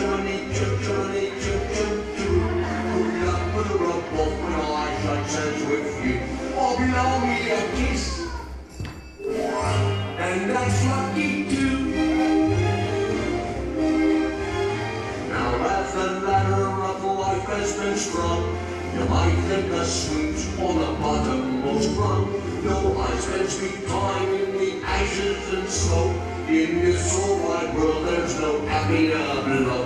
chimney, chimney, chim. Good luck with a rope off when I shake hands with you. I'll blow me a kiss, and that's lucky too. Now as the ladder of life has been strung, you might think the sweet's on the bottommost rung. No, I spend sweet time in the ashes and smoke. In this whole wide world, there's no happier below.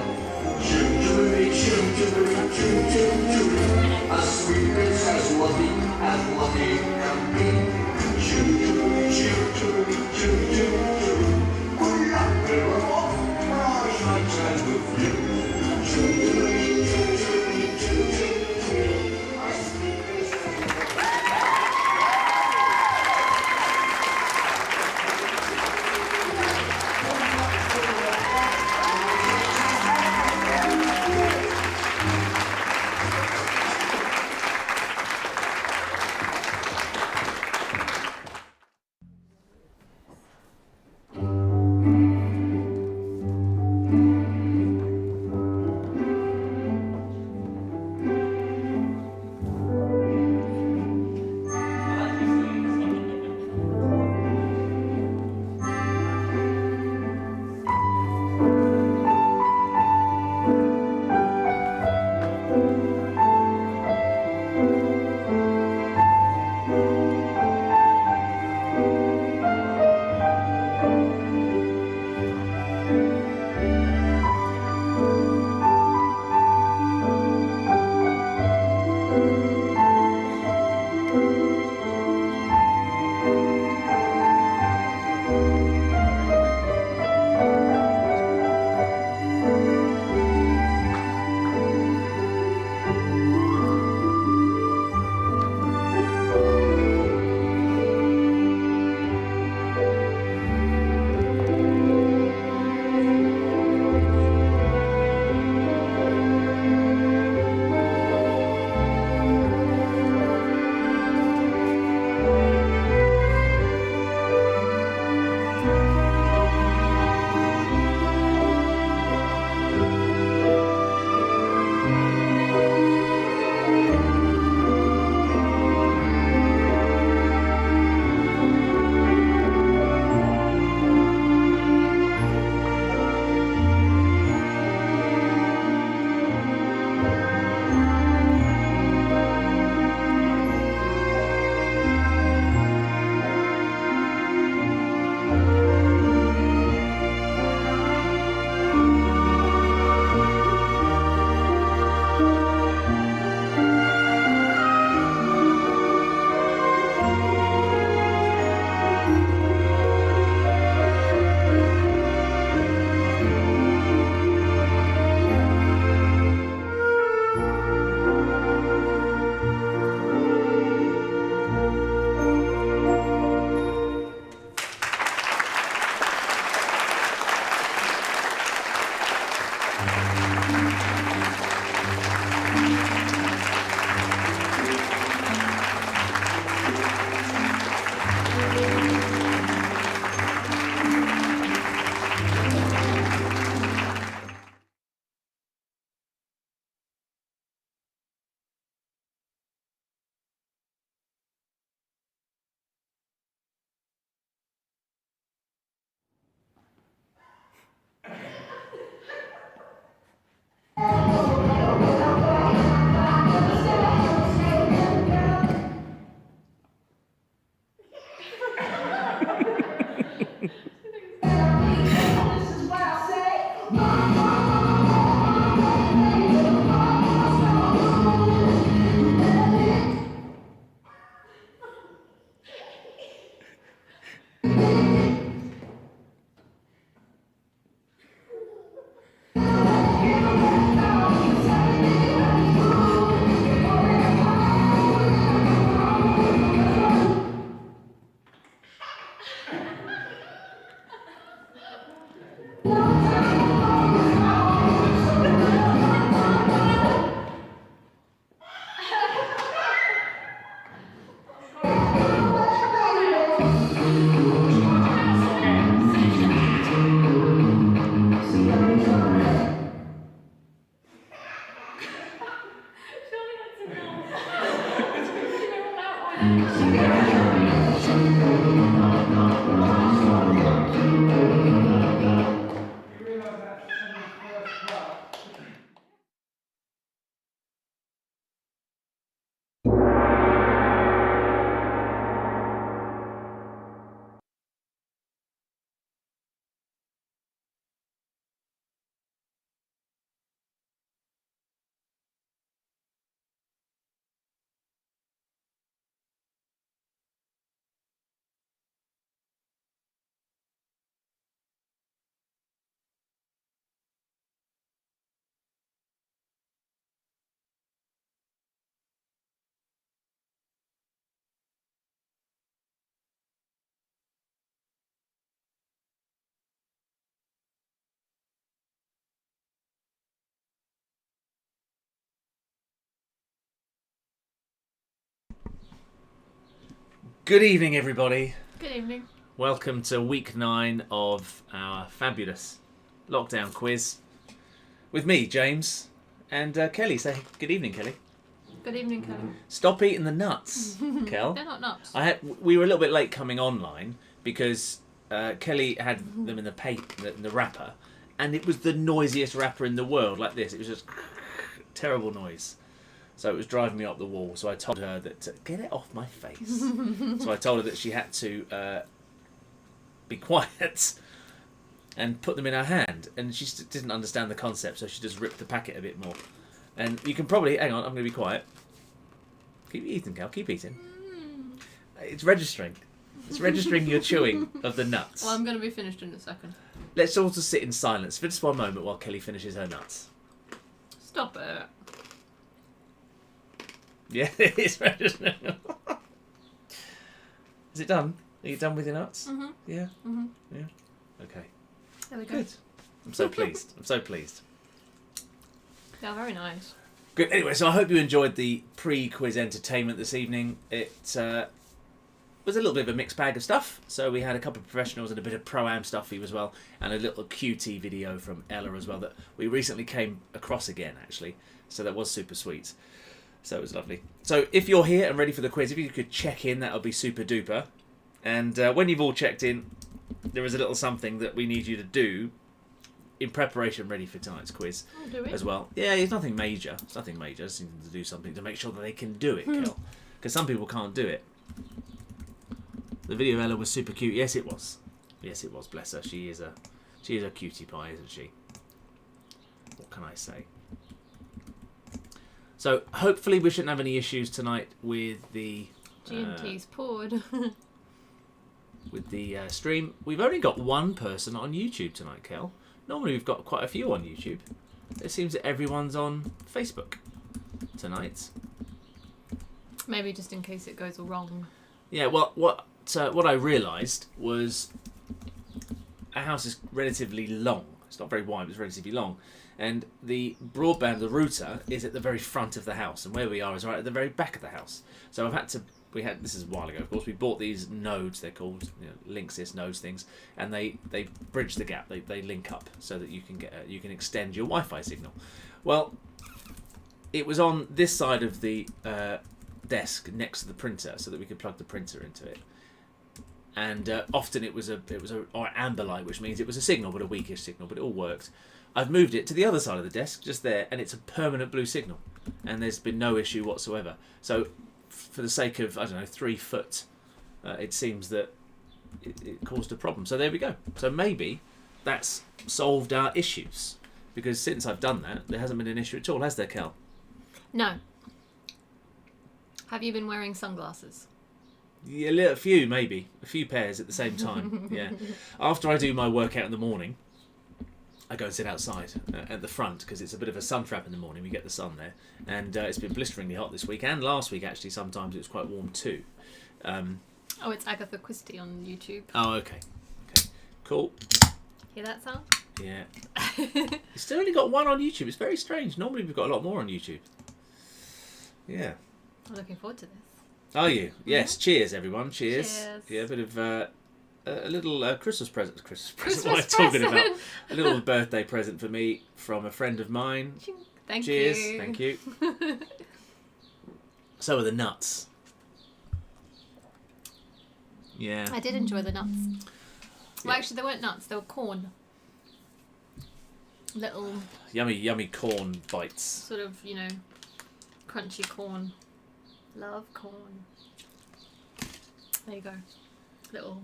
Chim-chimney, chim-chimney, chim-chim-chim. A sweetness as lucky can be. Chim-chimney, chim-chimney, chim-chim-chim. Good luck, we're off, for I shake hands with you. Chim-chimney, chim-chimney, chim-chim-chim. A sweetness as Good evening, everybody. Good evening. Welcome to week 9 of our fabulous lockdown quiz with me, James, and Kelly. Say good evening, Kelly. Good evening, Kelly. Stop eating the nuts, Kel. They're not nuts. We were a little bit late coming online because Kelly had them in the wrapper, and it was the noisiest wrapper in the world, like this. It was just terrible noise. So it was driving me up the wall. So I told her that get it off my face. So I told her that she had to be quiet and put them in her hand. And she didn't understand the concept, so she just ripped the packet a bit more. And you can probably... Hang on, I'm going to be quiet. Keep eating, Cal. Keep eating. It's registering. It's registering your chewing of the nuts. Well, I'm going to be finished in a second. Let's all just sit in silence for just one moment while Kelly finishes her nuts. Stop it. Yeah, it is registering. Is it done? Are you done with your nuts? Mm-hmm. Yeah? Mm-hmm. Yeah? Okay. There we go. Good. I'm so pleased. I'm so pleased. Yeah, very nice. Good. Anyway, so I hope you enjoyed the pre-quiz entertainment this evening. It was a little bit of a mixed bag of stuff. So we had a couple of professionals and a bit of pro-am stuff for you as well, and a little QT video from Ella as well that we recently came across again, actually. So that was super sweet. So it was lovely. So if you're here and ready for the quiz, if you could check in, that would be super duper. And when you've all checked in, there is a little something that we need you to do in preparation ready for tonight's quiz as well. Yeah, it's nothing major. It's nothing major. Just need to do something to make sure that they can do it, Kel. Because some people can't do it. The video of Ella was super cute. Yes, it was. Yes, it was. Bless her. She is a cutie pie, isn't she? What can I say? So hopefully we shouldn't have any issues tonight with the G&T's poured. with the stream. We've only got one person on YouTube tonight, Kel. Normally we've got quite a few on YouTube. It seems that everyone's on Facebook tonight. Maybe just in case it goes all wrong. Yeah, well, what I realised was our house is relatively long. It's not very wide, but it's relatively long. And the broadband, the router, is at the very front of the house, and where we are is right at the very back of the house. So this is a while ago, of course, we bought these nodes, they're called, Linksys nodes things, and they bridge the gap, they link up so that you can extend your Wi-Fi signal. Well, it was on this side of the desk next to the printer, so that we could plug the printer into it. And often it was an amber light, which means it was a signal, but a weakish signal, but it all worked. I've moved it to the other side of the desk, just there, and it's a permanent blue signal. And there's been no issue whatsoever. So, for the sake of, 3 foot, it seems that it caused a problem. So there we go. So maybe that's solved our issues. Because since I've done that, there hasn't been an issue at all, has there, Kel? No. Have you been wearing sunglasses? Yeah, a few, maybe. A few pairs at the same time, yeah. After I do my workout in the morning, I go and sit outside at the front because it's a bit of a sun trap in the morning. We get the sun there. And it's been blisteringly hot this week. And last week, actually, sometimes it was quite warm too. It's Agatha Christie on YouTube. Oh, okay. Okay, cool. Hear that sound? Yeah. It's still only got one on YouTube. It's very strange. Normally we've got a lot more on YouTube. Yeah. I'm looking forward to this. Are you? Yes. Yeah. Cheers, everyone. Cheers. Cheers. Yeah, a bit of a little Christmas present. Christmas present. What am I talking about? A little birthday present for me from a friend of mine. Thank Cheers. you. Thank you. So are the nuts. Yeah. I did enjoy the nuts. Well, Yeah. actually, they weren't nuts. They were corn. Little Yummy corn bites. sort of, crunchy corn. Love corn. There you go. Little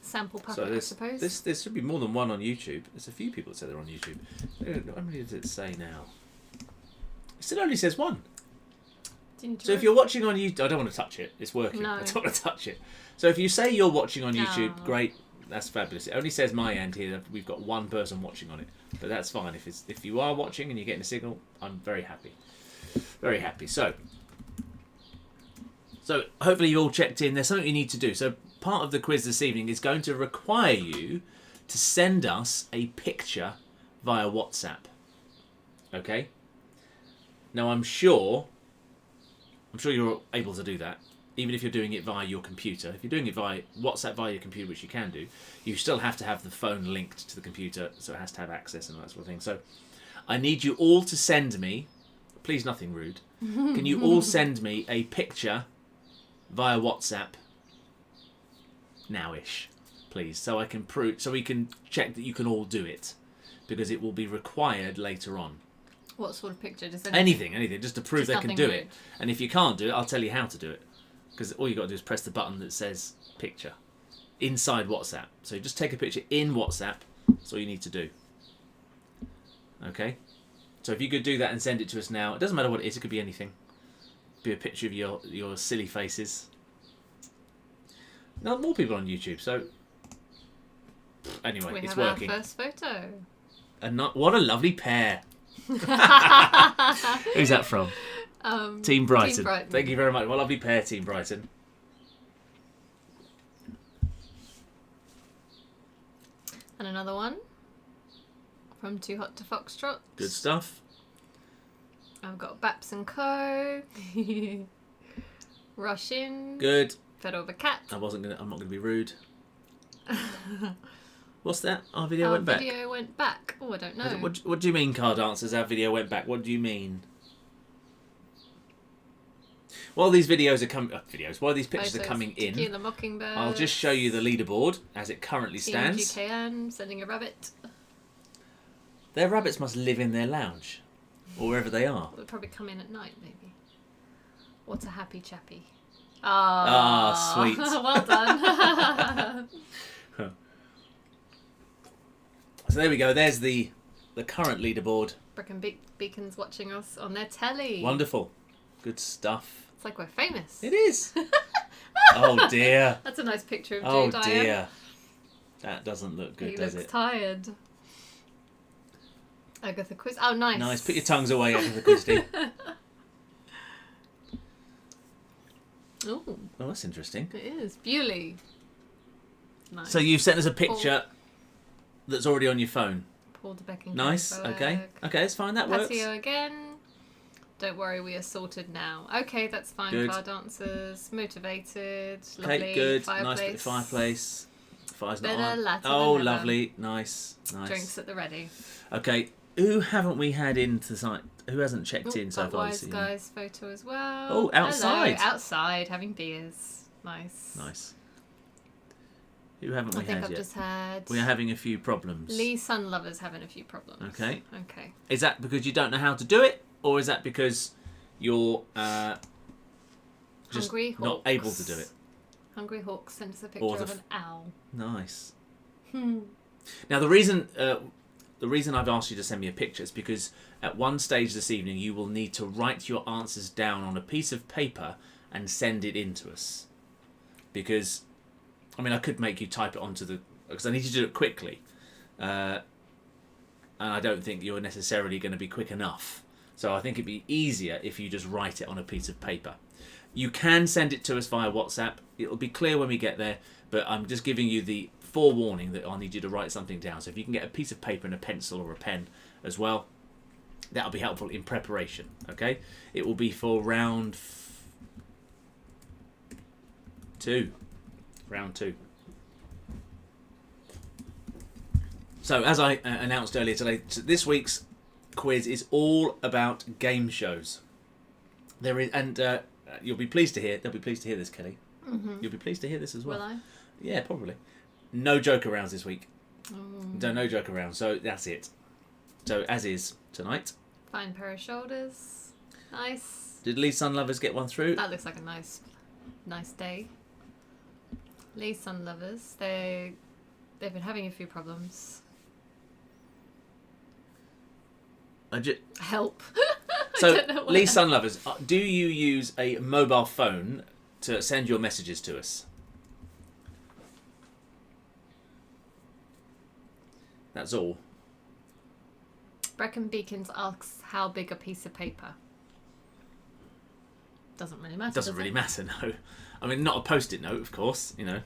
sample packet, I suppose. There should be more than one on YouTube. There's a few people that say they're on YouTube. How many does it say now? It still only says one. So if you're watching on YouTube, I don't want to touch it. It's working. No. I don't want to touch it. So if you say you're watching on YouTube, Oh. great. That's fabulous. It only says my end here that we've got one person watching on it, but that's fine. If you are watching and you're getting a signal, I'm very happy. Very happy. So hopefully you all checked in. There's something you need to do. So part of the quiz this evening is going to require you to send us a picture via WhatsApp. Okay? Now I'm sure you're able to do that, even if you're doing it via your computer. If you're doing it via WhatsApp via your computer, which you can do, you still have to have the phone linked to the computer, so it has to have access and that sort of thing. So I need you all to send me, please nothing rude, can you all send me a picture via WhatsApp now-ish, please, so I can so we can check that you can all do it, because it will be required later on. What sort of picture? Just Anything, just to prove Just they can nothing do rude. it. And if you can't do it, I'll tell you how to do it. Because all you got to do is press the button that says picture inside WhatsApp. So just take a picture in WhatsApp. That's all you need to do. Okay? So if you could do that and send it to us now, it doesn't matter what it is. It could be anything. It could be a picture of your silly faces. Now more people on YouTube. So anyway, we it's have working. our first photo. What a lovely pair. Who's that from? Team Brighton. Team Brighton. Thank you very much. What a lovely pair, Team Brighton. And another one from Too Hot to Foxtrot. Good stuff. I've got Baps and Co. Rush In. Good. Fed over cat. I'm not gonna be rude. What's that? Our video went back. Our video went back. Oh, I don't know. What do you mean, car dancers? Our video went back. What do you mean? While these videos are coming, while these pictures are coming in, Tequila Mockingbird. I'll just show you the leaderboard as it currently stands. GKN sending a rabbit. Their rabbits must live in their lounge, or wherever they are. They'll probably come in at night, maybe. What a happy chappy. Sweet. Well done. So there we go. There's the current leaderboard. Brick and Beacon's watching us on their telly. Wonderful. Good stuff. It's like we're famous. It is. Oh dear. That's a nice picture of Oh Jodiah. dear. That doesn't look good, He does looks it? tired. Agatha Quiz. Oh, nice. Nice. Put your tongues away, Agatha Christie. Oh, Oh, that's interesting. it is. Bewley. Nice. So you've sent us a picture that's already on your phone. Paul de Becking. Nice. Okay. Okay, that's fine. That works. Patio again. Don't worry, we are sorted now. Okay, that's fine. Good. Car dancers, motivated, lovely. Okay, good. Fireplace. Nice bit of fireplace. Fire's not Better on. later Oh, than never. lovely. Nice. Nice. Drinks at the ready. Okay. Who haven't we had into the site? Who hasn't checked Oh, in so that far? wise this evening? guy's photo as well. Oh, outside. Hello, outside, having beers. Nice. Nice. Who haven't I we think had I've yet? just had We are having a few problems. Lee Sunlover's having a few problems. Okay. Okay. Is that because you don't know how to do it, or is that because you're just Hungry not Hawks. able to do it? Hungry Hawk sent us a Or picture the of an owl. Nice. Hmm. Now the reason I've asked you to send me a picture is because at one stage this evening you will need to write your answers down on a piece of paper and send it in to us. Because, I mean, I could make you type it onto because I need you to do it quickly, and I don't think you're necessarily going to be quick enough. So I think it'd be easier if you just write it on a piece of paper. You can send it to us via WhatsApp. It'll be clear when we get there, but I'm just giving you the forewarning that I'll need you to write something down. So if you can get a piece of paper and a pencil or a pen as well, that'll be helpful in preparation. Okay, it will be for round 2. Round 2. So as I announced earlier today, this week's quiz is all about game shows. There is, and you'll be pleased to hear. They'll be pleased to hear this, Kelly. You'll be pleased to hear this as well. Will I? Yeah, probably. No joke arounds this week. Mm. No joke around. So that's it. So as is tonight. Fine pair of shoulders. Nice. Did Lee Sun Lovers get one through? That looks like a nice day. Lee Sun Lovers. They've been having a few problems. So Help. I don't know what Lee Sun Lovers, do you use a mobile phone to send your messages to us? That's all. Brecon Beacons asks how big a piece of paper. Doesn't really matter. Doesn't really matter, no. I mean, not a post-it note, of course, you know.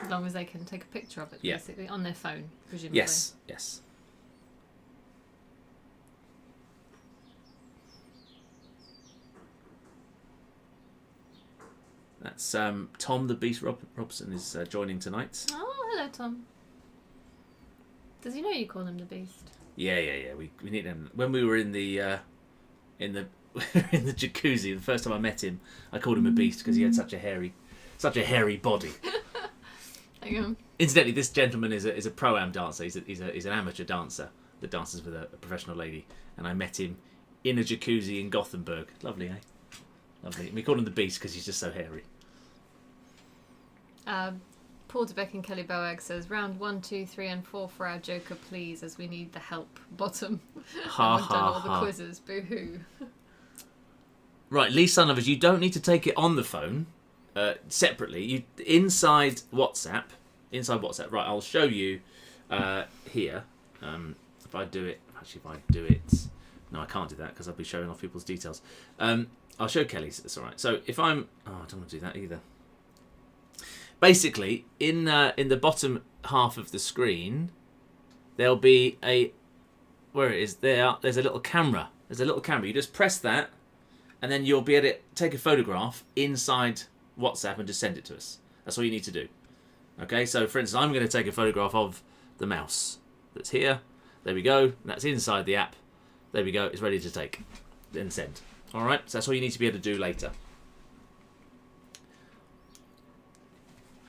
As long as they can take a picture of it, Yeah. basically, on their phone, presumably. Yes, yes. That's Tom the Beast Robson is joining tonight. Oh, hello, Tom. Does he know you call him the Beast? Yeah. We need him. When we were in the in the jacuzzi, the first time I met him, I called him a beast because he had such a hairy body. Hang on. Incidentally, this gentleman is a pro-am dancer. He's an amateur dancer that dances with a professional lady, and I met him in a jacuzzi in Gothenburg. Lovely, eh? Lovely. And we called him the Beast because he's just so hairy. Paul DeBeck and Kelly Boag says, round 1, 2, 3 and 4 for our Joker, please, as we need the help. Bottom. Ha We've done all ha. the quizzes. Boo-hoo. Right, Lee Sunlovers, you don't need to take it on the phone separately. You inside WhatsApp. Right, I'll show you here. If I do it, no, I can't do that because I'll be showing off people's details. I'll show Kelly's. It's all right. So if I don't want to do that either. Basically, in the bottom half of the screen, there'll be where it is there. There's a little camera. You just press that, and then you'll be able to take a photograph inside WhatsApp and just send it to us. That's all you need to do. Okay. So for instance, I'm going to take a photograph of the mouse that's here. There we go. That's inside the app. There we go. It's ready to take and send. All right. So that's all you need to be able to do later.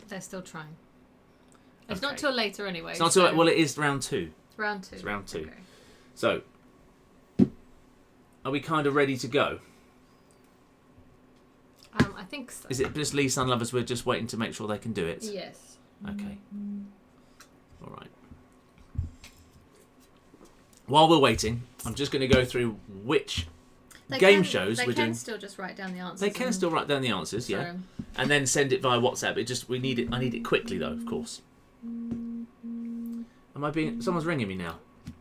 They're still trying. It's Okay. not till later anyway. It's not too late. Well, it is round 2. It's round 2. It's round 2. Okay. So, are we kind of ready to go? I think so. Is it just Lee Sun Lovers? We're just waiting to make sure they can do it. Yes. Okay. All right. While we're waiting, I'm just going to go through which game shows we're doing. They can still just write down the answers. They can still write down the answers, yeah, and then send it via WhatsApp. I need it quickly though, of course. Someone's ringing me now.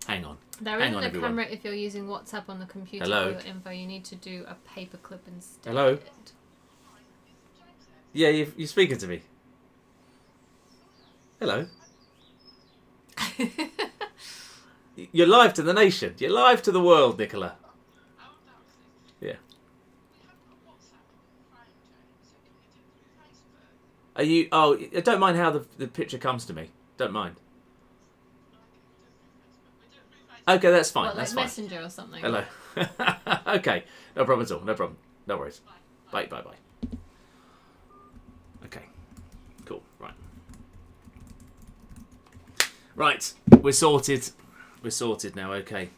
Hang on. There Hang isn't on, a everyone. camera if you're using WhatsApp on the computer Hello? for your info. You need to do a paperclip instead. Hello? Yeah, you're speaking to me. Hello. You're live to the nation. You're live to the world, Nicola. Yeah. Are you? Oh, I don't mind how the picture comes to me. Don't mind. Okay, that's fine. What, like that's fine. Messenger or something? Hello. Okay, no problem at all. No problem. No worries. Bye. Okay. Cool. Right. Right. We're sorted. We're sorted now. Okay.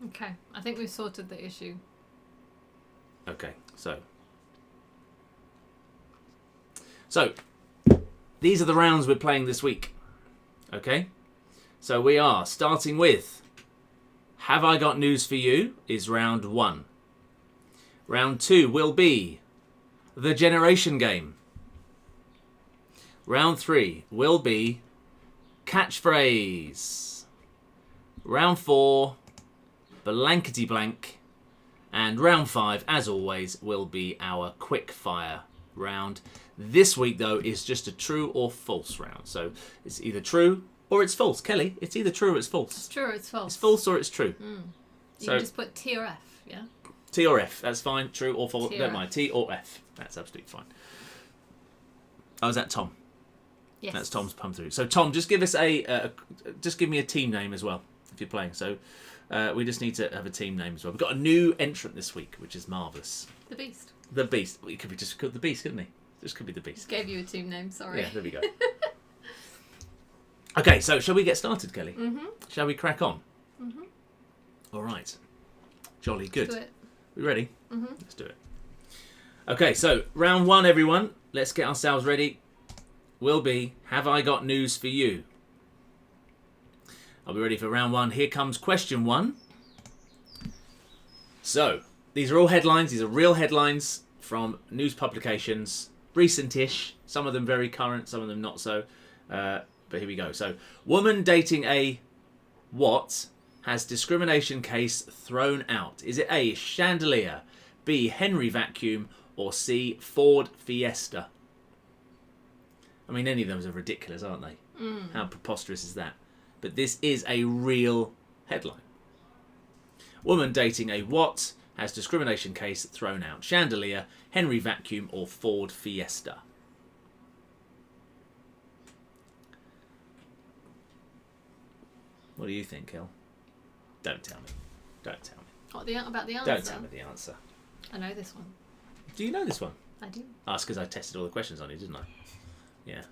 Okay. I think we've sorted the issue. Okay. So these are the rounds we're playing this week. Okay. So we are starting with Have I Got News For You is round 1. Round 2 will be The Generation Game. Round 3 will be Catchphrase. Round 4, Blankety Blank. And round 5, as always, will be our quick fire round. This week, though, is just a true or false round. So it's either true or it's false. Kelly, it's either true or it's false. It's true or it's false. It's false or it's true. You So can just put T or F, yeah? T or F, that's fine. True or false, T or don't F. mind. T or F, that's absolutely fine. Oh, is that Tom? Yes. That's Tom's pun through. So Tom, just give us just give me a team name as well if you're playing. So we just need to have a team name as well. We've got a new entrant this week, which is marvellous. The Beast. The Beast. Well, he could be just called the Beast, couldn't he? Just could be the Beast. Gave you a team name, sorry. Yeah, there we go. Okay, so shall we get started, Kelly? Mm-hmm. Shall we crack on? Mm-hmm. All right. Jolly good. Do it. We ready? Mm-hmm. Let's do it. Okay, so round one, everyone. Let's get ourselves ready. Will be, have I got news for you? Are we ready for round one? Here comes question one. So, these are all headlines. These are real headlines from news publications. Recent-ish. Some of them very current, some of them not so. But here we go. So, woman dating a what has discrimination case thrown out? Is it A, chandelier, B, Henry vacuum, or C, Ford Fiesta? I mean, any of them are ridiculous, aren't they? How preposterous is that? But this is a real headline. Woman dating a what has discrimination case thrown out? Chandelier, Henry vacuum, or Ford Fiesta? What do you think, Hill? Don't tell me. Don't tell me. What, about the answer? Don't tell me the answer. I know this one. Do you know this one? I do. Oh, it's because I tested all the questions on you, didn't I? Yeah.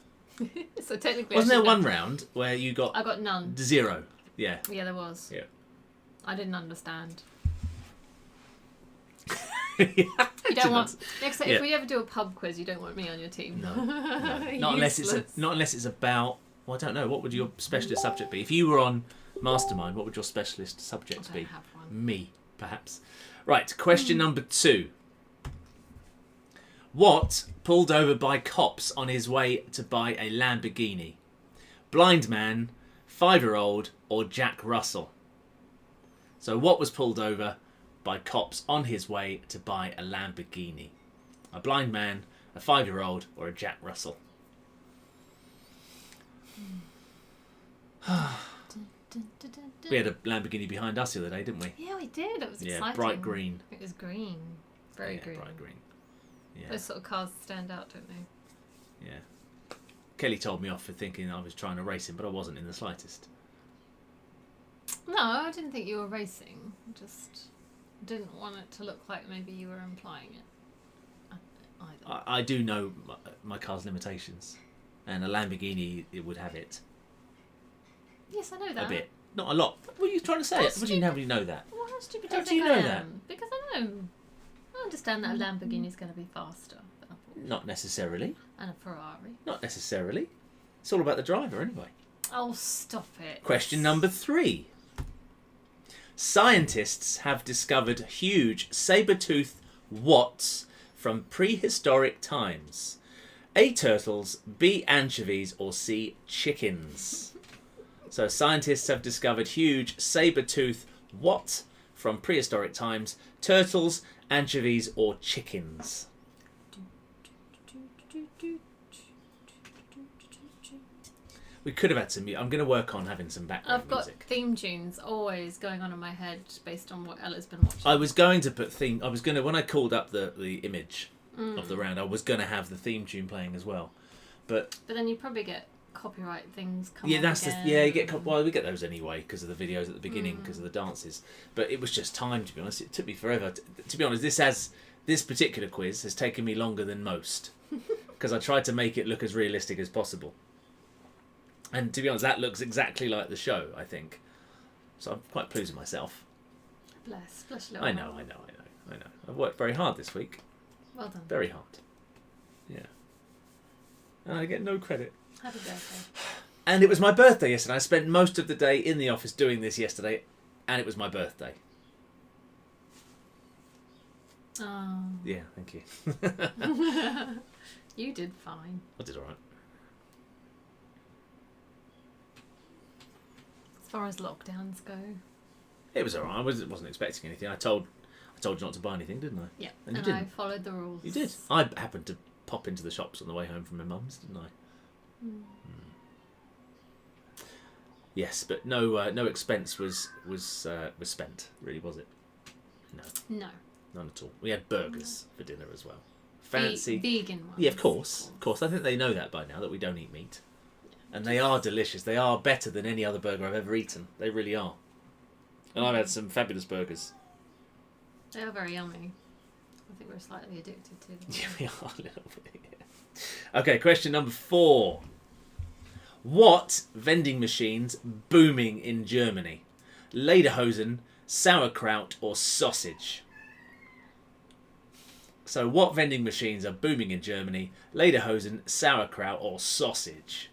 So technically, Wasn't there one round where you got... I got none. 0? Yeah. Yeah, there was. Yeah. I didn't understand. You You don't want... Yeah. If we ever do a pub quiz, you don't want me on your team. No. Not unless it's about... Well, I don't know. What would your specialist subject be? If you were on Mastermind, what would your specialist subject I be? don't have one. Me, perhaps. Right, question number 2. What pulled over by cops on his way to buy a Lamborghini? Blind man, 5-year-old, or Jack Russell? So what was pulled over by cops on his way to buy a Lamborghini? A blind man, a 5-year-old, or a Jack Russell? We had a Lamborghini behind us the other day, didn't we? Yeah, we did. It was exciting. Yeah, bright green. It was green. Very green. Bright green. Yeah. Those sort of cars stand out, don't they? Yeah. Kelly told me off for thinking I was trying to race him, but I wasn't in the slightest. No, I didn't think you were racing. Just didn't want it to look like maybe you were implying it. Either. I do know my car's limitations, and a Lamborghini it would have it. Yes, I know that. A bit. Not a lot. What are you trying to say? What do you know that? Well, how stupid do How you do think you know I that? am? Because I know. I understand that a Lamborghini is going to be faster than a Porsche. Not necessarily. And a Ferrari. Not necessarily. It's all about the driver anyway. Oh, stop it. Question number 3. Scientists have discovered huge saber-toothed whats from prehistoric times. A, turtles, B, anchovies, or C, chickens. So scientists have discovered huge saber-toothed what from prehistoric times? Turtles, anchovies, or chickens? We could have had some... I'm going to work on having some background I've got music. theme tunes always going on in my head based on what Ella's been watching. I was going to put theme... I was going to... When I called up the image of the round, I was going to have the theme tune playing as well. But then you probably get copyright things come yeah, up that's again. you get well, we get those anyway because of the videos at the beginning because of the dances. But it was just time, to be honest. It took me forever. To be honest, this particular quiz has taken me longer than most because I tried to make it look as realistic as possible. And to be honest, that looks exactly like the show, I think. So I'm quite pleased with myself. Bless your little I know. I've worked very hard this week. Well done. Very hard. Yeah. And I get no credit. Happy birthday. And it was my birthday yesterday. I spent most of the day in the office doing this yesterday, and it was my birthday. Oh. Yeah, thank you. You did fine. I did all right. As far as lockdowns go. It was all right. I wasn't expecting anything. I told you not to buy anything, didn't I? Yeah. And you I didn't. followed the rules. You did. I happened to pop into the shops on the way home from my mum's, didn't I? Yes, but no expense was spent. Really, was it? No, none at all. We had burgers for dinner as well. Fancy vegan ones. Yeah, of course. I think they know that by now that we don't eat meat. And they are delicious. They are better than any other burger I've ever eaten. They really are. And I've had some fabulous burgers. They are very yummy. I think we're slightly addicted to them. Yeah, we are a little bit. Yeah. Okay, question number 4. What vending machines booming in Germany? Lederhosen, sauerkraut, or sausage? So, what vending machines are booming in Germany? Lederhosen, sauerkraut, or sausage?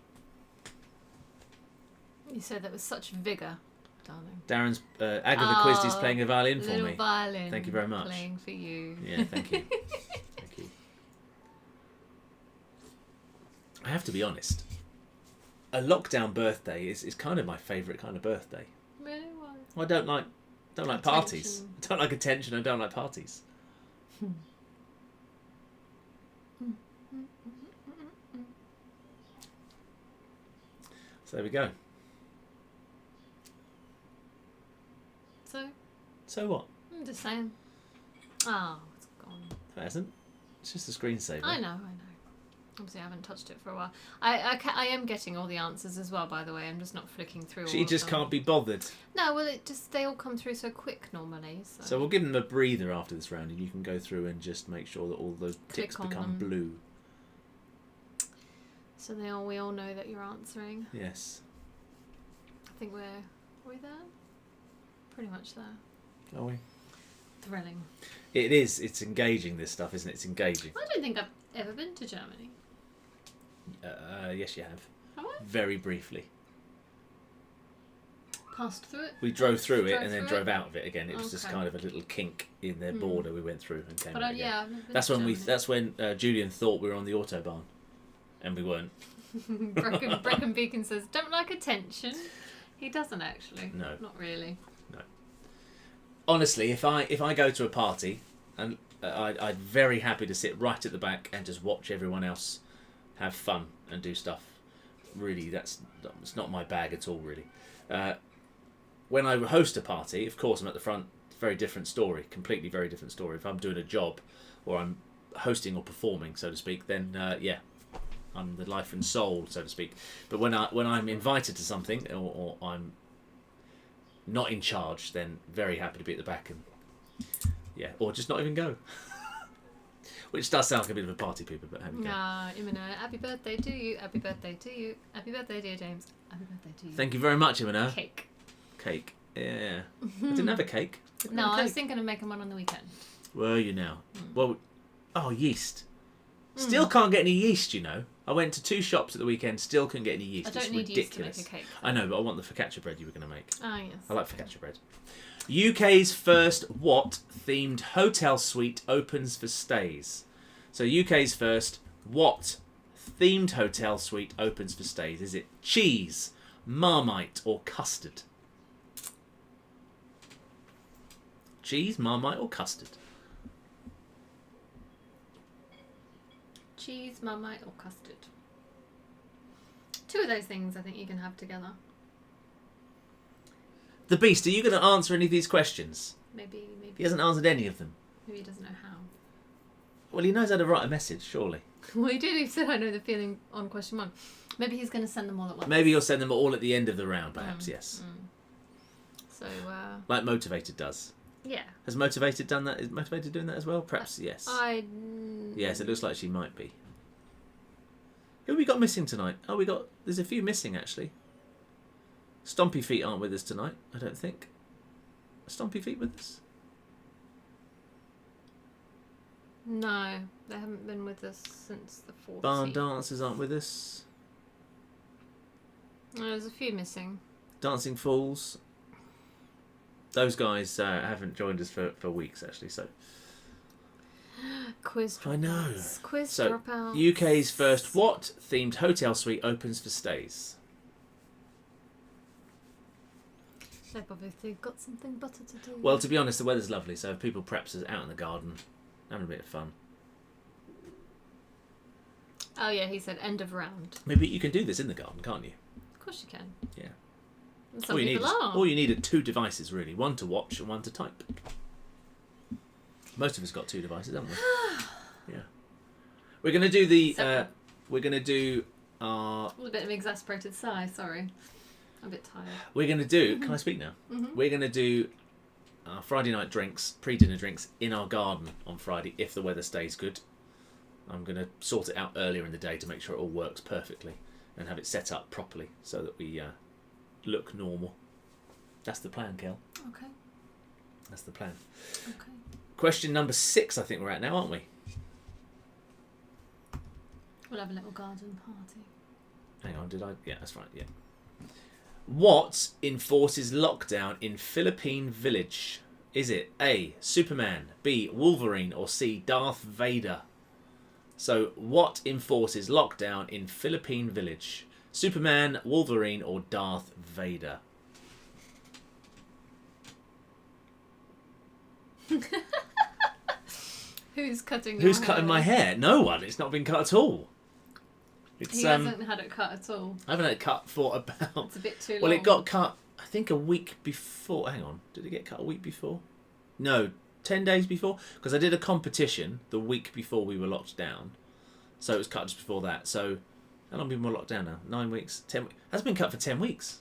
You said that with such vigour, darling. Darren's Agatha Christie's playing a violin for Little me. violin. Thank you very much. Playing for you. Yeah, thank you. Thank you. I have to be honest. A lockdown birthday is kind of my favourite kind of birthday. Really? Why? Well, I don't like parties. I don't like attention. I don't like parties. So there we go. So what? I'm just saying. Oh, it's gone. It hasn't. It's just a screensaver. I know. Obviously, I haven't touched it for a while. I am getting all the answers as well, by the way. I'm just not flicking through all She of just them. can't be bothered. No, well, they all come through so quick normally. So we'll give them a breather after this round, and you can go through and just make sure that all those ticks Click on become them. blue. So we all know that you're answering. Yes. I think are we there? Pretty much there. Are we? Thrilling. It is. It's engaging, this stuff, isn't it? It's engaging. I don't think I've ever been to Germany. Yes, you have. Have I? Very briefly. Passed through it? We drove through it Drove and then through drove it? out of it again. It was just Okay. kind of a little kink in their border we went through and came But out again. yeah, I've never been That's to when Germany. That's when Julian thought we were on the autobahn, and we weren't. Brecon Beacon says, don't like attention. He doesn't actually. No. Not really. No. Honestly, if I go to a party, and I'm very happy to sit right at the back and just watch everyone else have fun and do stuff. Really, it's not my bag at all. Really. When I host a party, of course, I'm at the front. Very different story. Completely very different story. If I'm doing a job, or I'm hosting or performing, so to speak, then yeah, I'm the life and soul, so to speak. But when I'm invited to something, or I'm not in charge, then very happy to be at the back and yeah, or just not even go. Which does sound like a bit of a party pooper, but there we go. Nah, Imano, happy birthday to you. Happy birthday to you. Happy birthday, dear James. Happy birthday to you. Thank you very much, Imana. Cake. Cake. Yeah. I didn't have a cake. No, I was thinking of making one on the weekend. Were you now? Well, oh, yeast. Still can't get any yeast, you know. I went to 2 shops at the weekend, still couldn't get any yeast. I don't It's need ridiculous. yeast to make a cake. I know, but I want the focaccia bread you were going to make. Ah, yes. I like focaccia bread. UK's first what themed hotel suite opens for stays? So UK's first what themed hotel suite opens for stays? Is it cheese, Marmite, or custard? Cheese, Marmite, or custard? Cheese, Marmite, or custard? 2 of those things I think you can have together. The Beast, are you going to answer any of these questions? Maybe He hasn't answered any of them. he doesn't know how. Well, he knows how to write a message, surely. Well, he did. He said, I know the feeling on question 1. Maybe he's going to send them all at once. Maybe you'll send them all at the end of the round, perhaps, yes. So, Like Motivated does. yeah. Has Motivated done that? Is Motivated doing that as well? Perhaps, yes. Yes, it looks like she might be. Who have we got missing tonight? Oh, there's a few missing, actually. Stompy Feet aren't with us tonight, I don't think. Are Stompy Feet with us? No, they haven't been with us since the 40s. Barn Dancers aren't with us. No, there's a few missing. Dancing Fools. Those guys haven't joined us for weeks, actually, so... Quiz dropouts. I know. Quiz So, dropouts. UK's first what themed hotel suite opens for stays? They've obviously got something better to do. Well, to be honest, the weather's lovely, so people perhaps are out in the garden, having a bit of fun. Oh yeah, he said end of round. Maybe you can do this in the garden, can't you? Of course you can. Yeah. And some people are. All you need are 2 devices, really. One to watch and one to type. Most of us got 2 devices, haven't we? Yeah. We're going to do the... Several. we're going to do are... A bit of exasperated sigh, sorry. I'm a bit tired. We're going to do... Can I speak now? We're going to do our Friday night drinks, pre-dinner drinks, in our garden on Friday, if the weather stays good. I'm going to sort it out earlier in the day to make sure it all works perfectly and have it set up properly so that we look normal. That's the plan, Kel. Okay. That's the plan. Okay. Question number 6, I think we're at now, aren't we? We'll have a little garden party. Hang on, did I? Yeah, that's right, yeah. What enforces lockdown in Philippine village? Is it A, Superman, B, Wolverine, or C, Darth Vader? So, what enforces lockdown in Philippine village? Superman, Wolverine, or Darth Vader? Who's cutting your Who's hair? cutting my hair? No one. It's not been cut at all. He hasn't had it cut at all. I haven't had it cut for about... It's a bit too long. Well, it got cut, I think, a week before. Hang on. Did it get cut a week before? No, 10 days before. Because I did a competition the week before we were locked down. So it was cut just before that. So how long have we been locked down now? 9 weeks? 10 weeks? That's been cut for 10 weeks.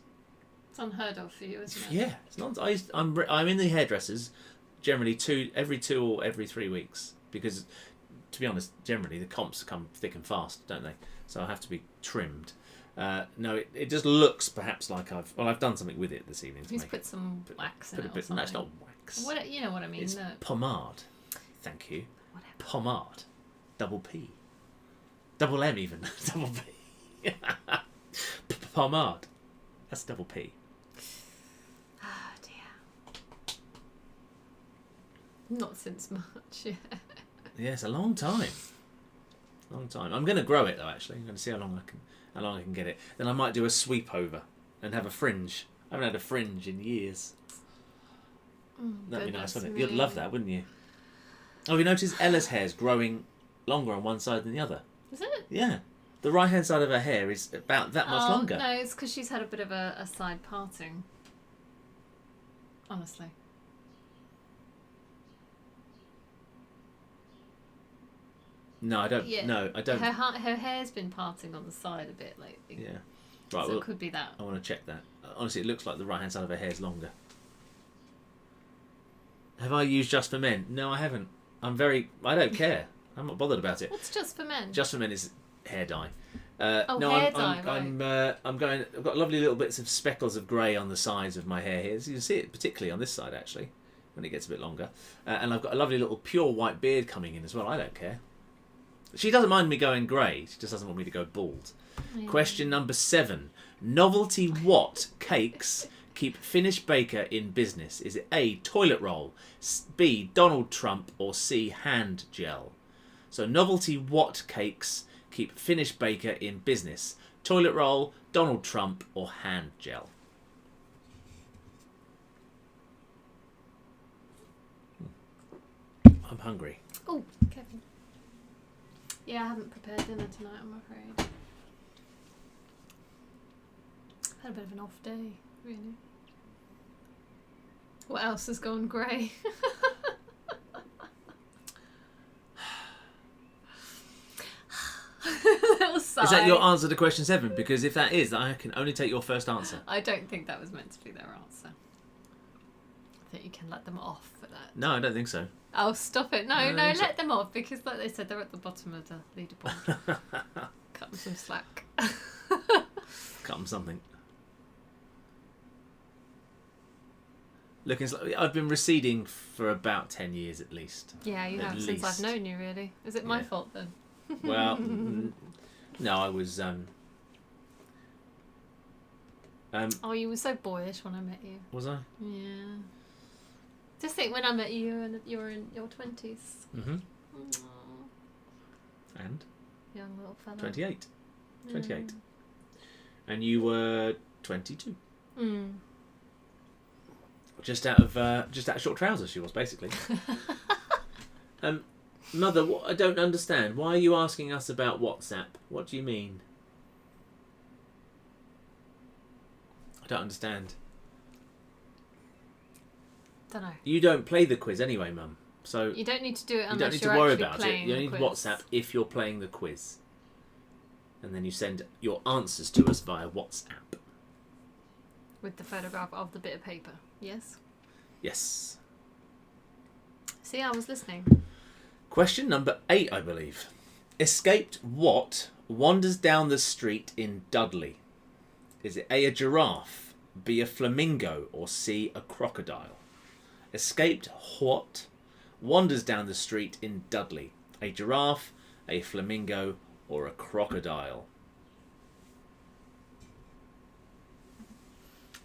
It's unheard of for you, isn't it? Yeah. It's not. I'm in the hairdressers generally every 2 or every 3 weeks. Because, to be honest, generally the comps come thick and fast, don't they? So I have to be trimmed. No, it just looks perhaps like I've done something with it this evening. He's put some wax in it or something. No, it's not wax. What, you know what I mean? It's pomade. Thank you. Whatever. Pomade. Double P. Double M even. Double P. Pomade. That's double P. Oh dear. Not since March, yeah. Yeah, it's a long time. Long time. I'm going to grow it though. Actually, I'm going to see how long I can get it. Then I might do a sweep over and have a fringe. I haven't had a fringe in years. That'd be nice, wouldn't it? You'd love that, wouldn't you? Oh, have you noticed Ella's hair's growing longer on one side than the other? Is it? Yeah. The right hand side of her hair is about that much longer. No, it's because she's had a bit of a side parting. Honestly. No, I don't. Yeah. No, I don't. Her hair's been parting on the side a bit lately. Yeah. Right. So Well, it could be that. I want to check that. Honestly, it looks like the right hand side of her hair is longer. Have I used Just for Men? No, I haven't. I don't care. I'm not bothered about it. What's Just for Men? Just for Men is hair dye. Hair dye. I'm going. I've got lovely little bits of speckles of grey on the sides of my hair here. So you can see it particularly on this side actually, when it gets a bit longer. And I've got a lovely little pure white beard coming in as well. I don't care. She doesn't mind me going grey. She just doesn't want me to go bald. Yeah. Question number 7. Novelty what cakes keep Finnish baker in business? Is it A, toilet roll, B, Donald Trump, or C, hand gel? So novelty what cakes keep Finnish baker in business? Toilet roll, Donald Trump, or hand gel? I'm hungry. Oh, Kevin. Yeah, I haven't prepared dinner tonight, I'm afraid. I've had a bit of an off day, really. What else has gone grey? Little sigh. Is that your answer to question 7? Because if that is, I can only take your first answer. I don't think that was meant to be their answer. I think you can let them off for that. No, I don't think so. Oh, stop it. No, let them off, because like they said, they're at the bottom of the leaderboard. Cut them some slack. Cut them something. Looking, I've been receding for about 10 years at least. Yeah, you have since I've known you, really. Is it my fault then? Well, no, I was. Oh, you were so boyish when I met you. Was I? Yeah. Just think when I met you and you were in your 20s. Mm-hmm. And? Young little fella. 28. 28. And you were 22. Mm. Just out of short trousers, she was basically. Mother, what, I don't understand. Why are you asking us about WhatsApp? What do you mean? I don't understand. Don't know. You don't play the quiz anyway, Mum. So you don't need to do it you unless don't need you're to worry actually about it. playing You don't need the WhatsApp if you're playing the quiz. and then you send your answers to us via WhatsApp. With the photograph of the bit of paper. Yes? Yes. See, I was listening. Question number 8, I believe. Escaped what wanders down the street in Dudley? Is it A, a giraffe, B, a flamingo, or C, a crocodile? Escaped what wanders down the street in Dudley? A giraffe, a flamingo, or a crocodile?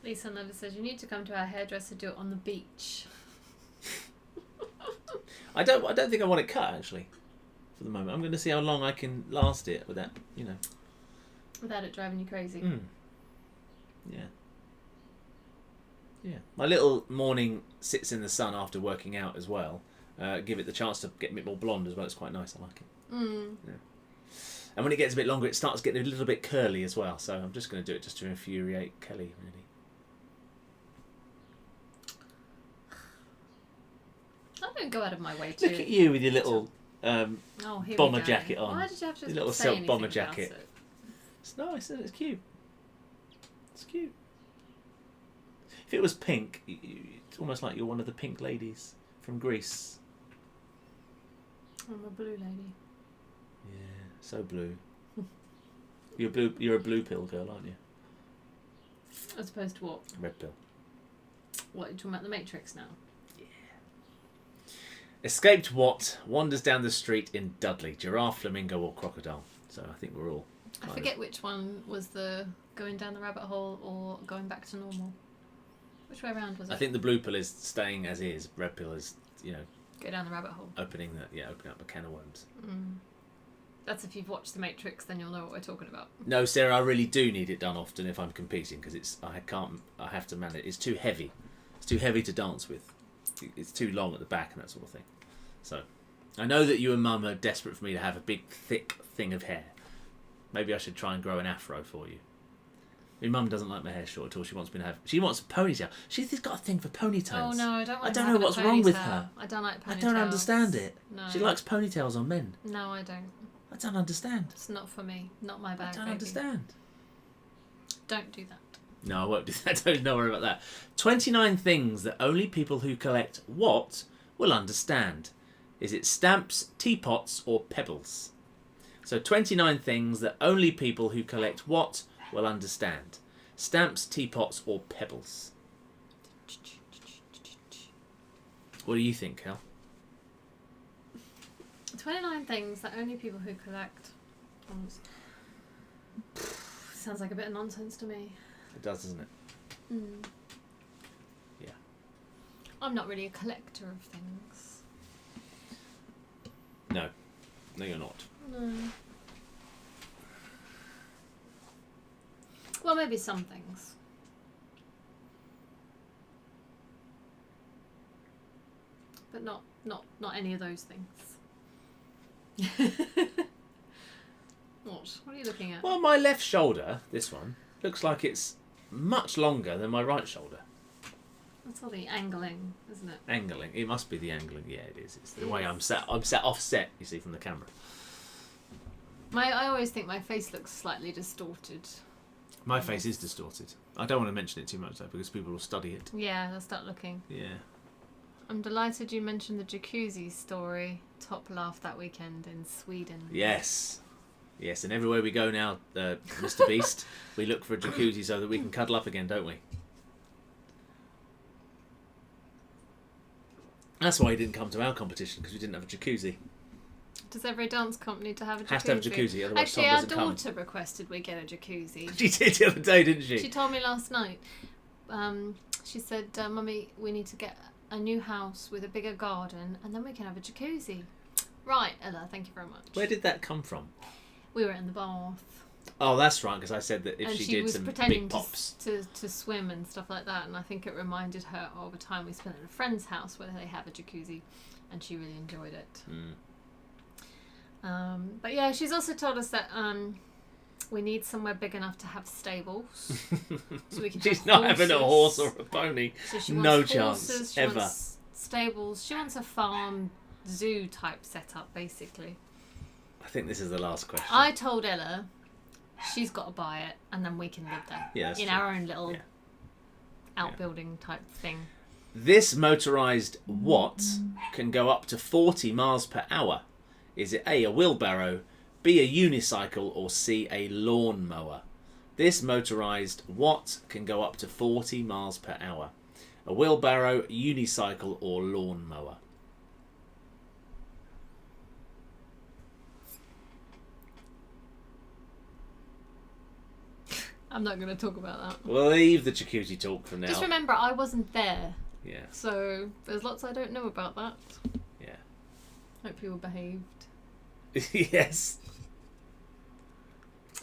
Lisa Never says, you need to come to our hairdresser, do it on the beach. I don't think I want it cut, actually, for the moment. I'm going to see how long I can last it without, Without it driving you crazy. Yeah. Yeah. My little morning sits in the sun after working out as well. Give it the chance to get a bit more blonde as well. It's quite nice. I like it. Yeah. And when it gets a bit longer, it starts getting a little bit curly as well. So I'm just going to do it just to infuriate Kelly, really. I don't go out of my way to... Look at you with your little here bomber we go. jacket on. Why did you have to Your little say silk anything bomber about jacket. it? It's nice, isn't it? It's cute. It's cute. If it was pink, it's almost like you're one of the pink ladies from Greece. I'm a blue lady. Yeah, so blue. You're blue. You're a blue pill girl, aren't you? As opposed to what? Red pill. What, you're talking about the Matrix now? Escaped what wanders down the street in Dudley? Giraffe, flamingo, or crocodile? So I think we're all... I forget which one was the going down the rabbit hole or going back to normal. Which way around was it? I think the blue pill is staying as is. Red pill is, Go down the rabbit hole. opening up a can of worms. That's if you've watched The Matrix, then you'll know what we're talking about. No, Sarah, I really do need it done often if I'm competing because I have to manage. It's too heavy. It's too heavy to dance with. It's too long at the back and that sort of thing. So, I know that you and Mum are desperate for me to have a big, thick thing of hair. Maybe I should try and grow an afro for you. I mean, Mum doesn't like my hair short at all. She wants me to have... She wants a ponytail. She's got a thing for ponytails. Oh, no, I don't want I don't know what's wrong with her. I don't like ponytails. I don't understand it. No. She likes ponytails on men. No, I don't. I don't understand. It's not for me. Not my bag, I don't baby. understand. Don't do that. No, I won't do that. Don't worry about that. 29 things that only people who collect what will understand. Is it stamps, teapots, or pebbles? So 29 things that only people who collect what will understand. Stamps, teapots, or pebbles. What do you think, Kel? 29 things that only people who collect... Sounds like a bit of nonsense to me. It does, doesn't it? Yeah. I'm not really a collector of things. No. No, you're not. No. Well, maybe some things. But not any of those things. What? What are you looking at? Well, my left shoulder, this one, looks like it's much longer than my right shoulder. That's all the angling, isn't it? Angling. It must be the angling. Yeah, it is. It's the way I'm sat. I'm sat offset, you see, from the camera. I always think my face looks slightly distorted. My face is distorted. I don't want to mention it too much, though, because people will study it. Yeah, they'll start looking. Yeah. I'm delighted you mentioned the jacuzzi story. Top laugh that weekend in Sweden. Yes. Yes, and everywhere we go now, Mr. Beast, we look for a jacuzzi so that we can cuddle up again, don't we? That's why he didn't come to our competition, because we didn't have a jacuzzi. Does every dance company need to have a jacuzzi? Has to have a jacuzzi, otherwise Actually, Tom our doesn't come. daughter requested we get a jacuzzi. She did the other day, didn't she? She told me last night. She said, Mummy, we need to get a new house with a bigger garden and then we can have a jacuzzi. Right, Ella, thank you very much. Where did that come from? We were in the bath. Oh, that's right, because I said that if and she she did was some pretending big pops. to swim and stuff like that, and I think it reminded her of a time we spent at a friend's house where they have a jacuzzi, and she really enjoyed it. But yeah, she's also told us that we need somewhere big enough to have stables. So we can She's have not horses. having a horse or a pony. So she No wants chance, horses, she ever. wants stables. She wants a farm zoo type setup, basically. I think this is the last question. I told Ella She's got to buy it, and then we can live there. Yeah, that's in true. our own little Yeah. outbuilding type thing. This motorised what can go up to 40 miles per hour? Is it A, a wheelbarrow, B, a unicycle, or C, a lawnmower? This motorised what can go up to 40 miles per hour? A wheelbarrow, unicycle, or lawnmower? I'm not going to talk about that. We'll leave the jacuzzi talk for now. Just remember, I wasn't there, Yeah, so there's lots I don't know about that. yeah. Hope you all behaved. Yes.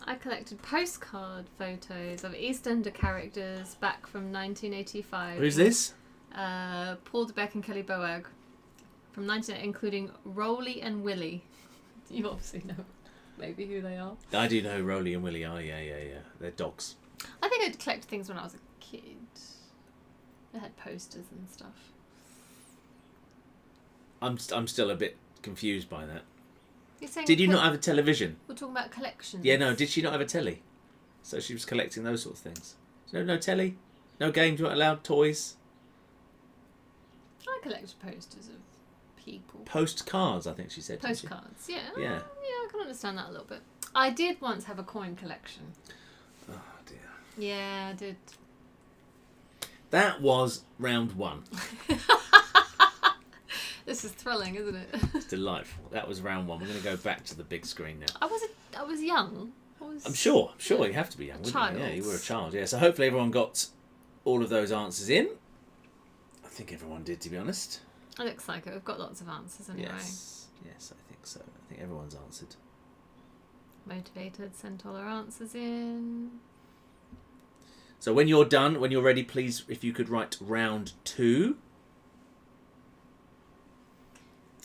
I collected postcard photos of EastEnder characters back from 1985. Who's this? Paul DeBeck and Kelly Boag. From 19, including Rolly and Willy. You obviously know maybe who they are. I do know who Rolly and Willy are. Yeah. They're dogs. I think I collected things when I was a kid. I had posters and stuff. I'm still a bit confused by that. You're saying Did you not have a television? We're talking about collections. Yeah, no. Did she not have a telly? So she was collecting those sort of things. No telly, no games. You weren't allowed toys. I collected posters of people. Postcards, I think she said. didn't she? Postcards, yeah. Yeah. Yeah, I can understand that a little bit. I did once have a coin collection. Oh dear. Yeah, I did. That was round one. This is thrilling, isn't it? It's delightful. That was round one. We're going to go back to the big screen now. I was young. I'm sure. You have to be young, wouldn't child. you? Yeah, you were a child. Yeah. So hopefully everyone got all of those answers in. I think everyone did, to be honest. It looks like it. We've got lots of answers anyway. Yes, I think so. I think everyone's answered. Motivated, sent all our answers in. So when you're done, when you're ready, please, if you could write round 2.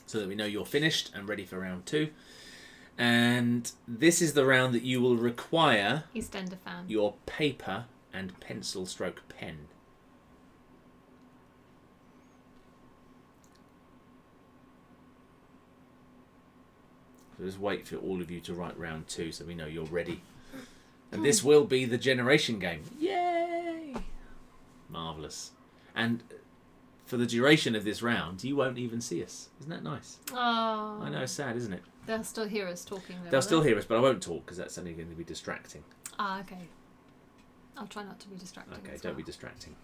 So that we know you're finished and ready for round 2. And this is the round that you will require EastEnder fan. your paper and pencil stroke pen. So just wait for all of you to write round 2 so we know you're ready. And this will be the generation game. Yay! Marvellous. And for the duration of this round, you won't even see us. Isn't that nice? Oh. I know, it's sad, isn't it? They'll still hear us talking though. They'll will still they? hear us, but I won't talk because that's only going to be distracting. Ah, okay. I'll try not to be distracting. Okay, as don't well. be distracting.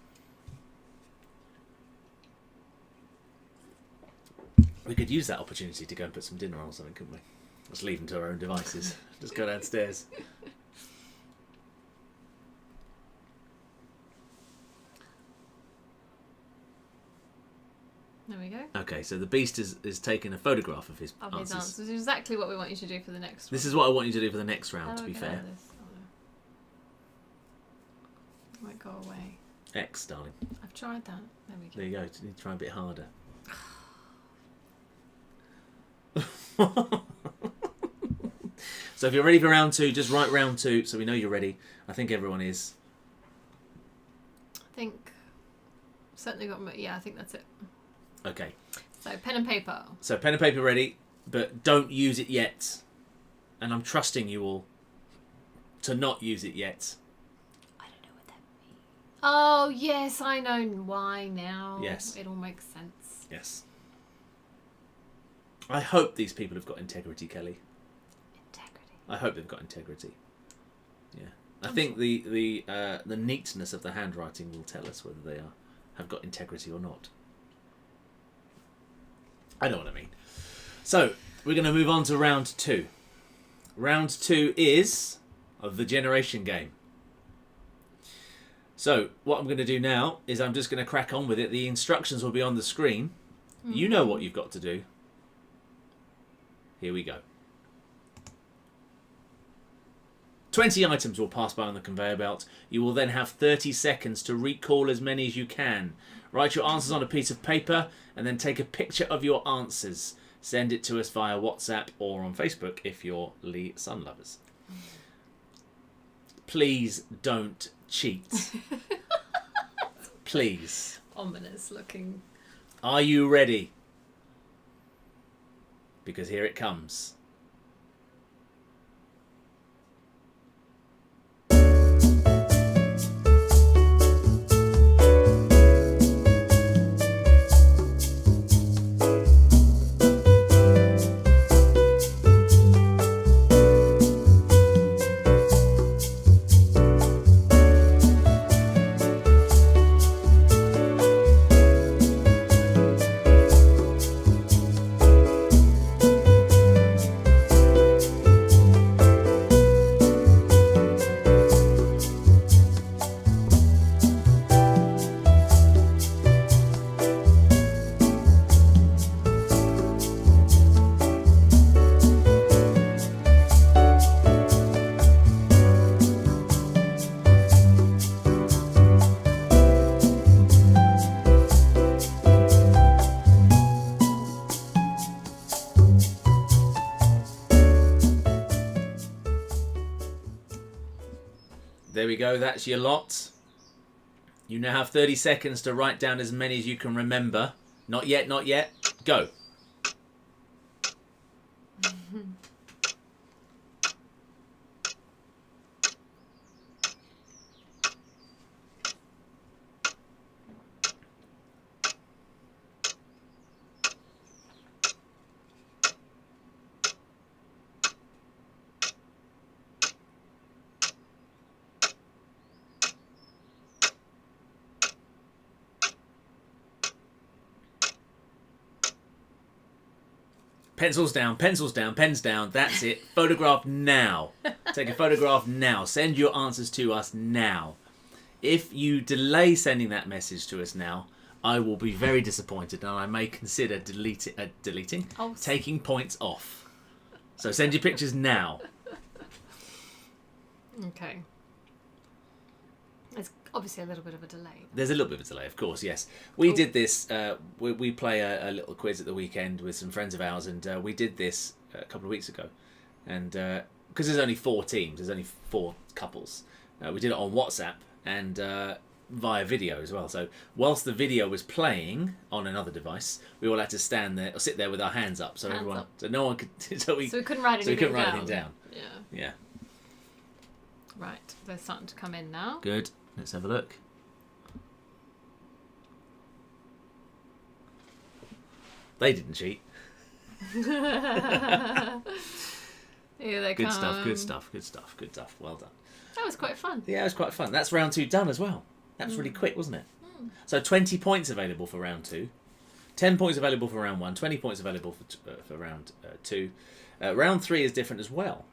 We could use that opportunity to go and put some dinner on or something, couldn't we? Let's leave them to our own devices. Just go downstairs. There we go. Okay, so the beast is taking a photograph of his Of his answers. answers. Exactly what we want you to do for the next one. This is what I want you to do for the next How round, do to I be get out fair. of this? Oh, no. It might go away. X, darling. I've tried that. There we go. There you go. You need to try a bit harder. So if you're ready for round 2, just write round 2 so we know you're ready. I think everyone is. I think certainly got my, yeah, I think that's it. Okay. So pen and paper. So pen and paper ready, but don't use it yet. And I'm trusting you all to not use it yet. I don't know what that means. Oh yes, I know why now. Yes. It all makes sense. Yes. I hope these people have got integrity, Kelly. Integrity. I hope they've got integrity. Yeah. I think the neatness of the handwriting will tell us whether they have got integrity or not. I know what I mean. So, we're going to move on to round 2. Round 2 is of the generation game. So, what I'm going to do now is I'm just going to crack on with it. The instructions will be on the screen. Mm-hmm. You know what you've got to do. Here we go. 20 items will pass by on the conveyor belt. You will then have 30 seconds to recall as many as you can. Write your answers on a piece of paper and then take a picture of your answers. Send it to us via WhatsApp or on Facebook if you're Lee Sun lovers. Please don't cheat. Please. Ominous looking. Are you ready? Because here it comes. we go. That's your lot. You now have 30 seconds to write down as many as you can remember. Not yet, not yet. Go. Pencils down, pens down. That's it. Photograph now. Take a photograph now. Send your answers to us now. If you delay sending that message to us now, I will be very disappointed and I may consider deleting, taking points off. So send your pictures now. Okay. It's obviously a little bit of a delay. There's a little bit of a delay, of course, yes. We did this, we play a little quiz at the weekend with some friends of ours, and we did this a couple of weeks ago. And because there's only 4 teams, there's only 4 couples, we did it on WhatsApp and via video as well. So whilst the video was playing on another device, we all had to stand there or sit there with our hands up, so no one could. So we couldn't write anything down. Yeah. Right, they're starting to come in now. Good. Let's have a look. They didn't cheat. Here they come. Good stuff. Well done. That was quite fun. Yeah, it was quite fun. That's round 2 done as well. That was really quick, wasn't it? So 20 points available for round 2. 10 points available for round 1. 20 points available for round 2. Round 3 is different as well.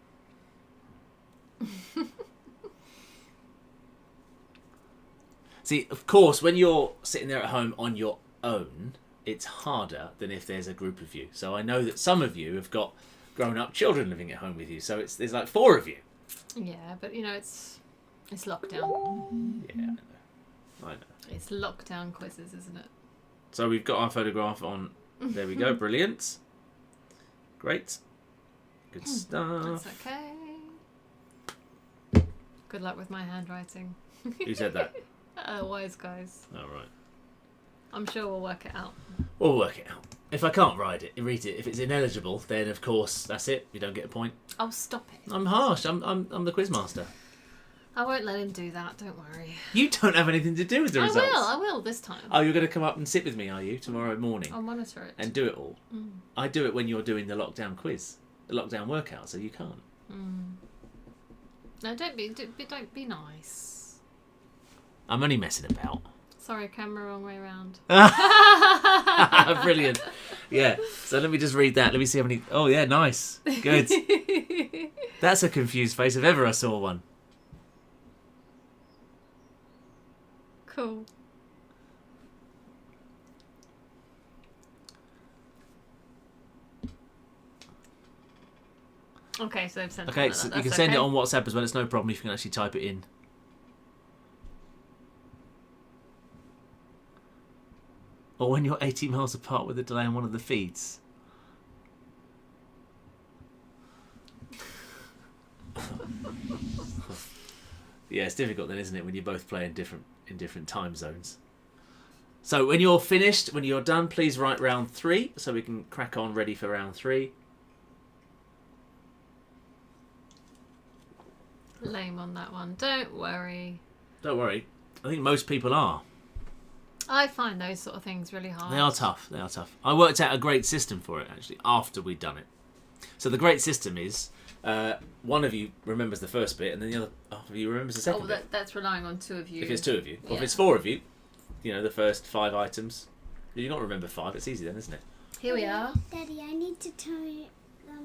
See, of course, when you're sitting there at home on your own, it's harder than if there's a group of you. So I know that some of you have got grown-up children living at home with you. So there's like 4 of you. Yeah, but you know, it's lockdown. Yeah, I know. It's lockdown quizzes, isn't it? So we've got our photograph on. There we go. Brilliant. Great. Good stuff. That's okay. Good luck with my handwriting. Who said that? Wise guys. Oh, right. I'm sure we'll work it out. We'll work it out. If I can't read it, if it's ineligible, then of course that's it. You don't get a point. Oh, stop it! I'm harsh. I'm the quiz master. I won't let him do that. Don't worry. You don't have anything to do with the results. I will this time. Oh, you're going to come up and sit with me, are you, tomorrow morning? I'll monitor it and do it all. I do it when you're doing the lockdown quiz, the lockdown workout, so you can't. No, don't be nice. I'm only messing about. Sorry, camera wrong way around. Brilliant. Yeah. So let me just read that. Let me see how many. Oh yeah, nice. Good. That's a confused face if ever I saw one. Cool. Okay, so they've sent it. Okay, so you can send it on WhatsApp as well. It's no problem if you can actually type it in. Or when you're 80 miles apart with a delay on one of the feeds. Yeah, it's difficult then, isn't it, when you both play in different time zones. So when you're finished, when you're done, please write round 3 so we can crack on ready for round 3. Lame on that one. Don't worry. Don't worry. I think most people are. I find those sort of things really hard. They are tough. I worked out a great system for it, actually, after we'd done it. So the great system is one of you remembers the first bit and then the other half of you remembers the second bit. That's relying on 2 of you. If it's 2 of you. Or if it's 4 of you, you know, the first 5 items. You not remember 5. It's easy then, isn't it? Here we are. Daddy, I need to tell you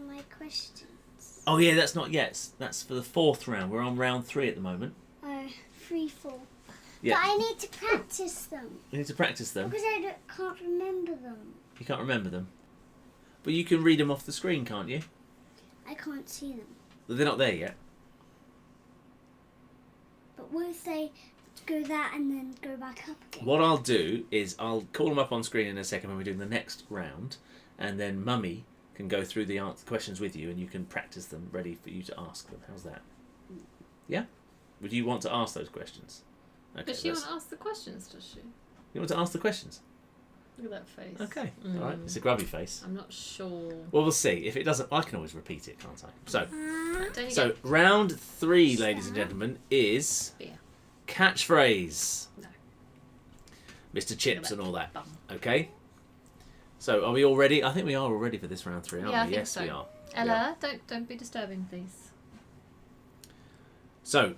my questions. Oh, yeah, that's not yet. That's for the 4th round. We're on round 3 at the moment. 3, 4. Yeah. But I need to practice them. You need to practice them. Because I can't remember them. You can't remember them. But you can read them off the screen, can't you? I can't see them. But they're not there yet. But what if they go that and then go back up again? What I'll do is I'll call them up on screen in a second when we're doing the next round, and then Mummy can go through the questions with you and you can practice them ready for you to ask them. How's that? Yeah? Would you want to ask those questions? Okay, Does she want to ask the questions, does she? You want to ask the questions? Look at that face. Okay, all right. It's a grubby face. I'm not sure. Well, we'll see. If it doesn't, I can always repeat it, can't I? So, Don't you so round 3, ladies and gentlemen, is Beer. catchphrase. No. Mr. Chips and all that. Bum. Okay. So, are we all ready? I think we are all ready for this round 3, aren't Yeah, I we? think Yes, so. we are. Ella, don't be disturbing, please. So,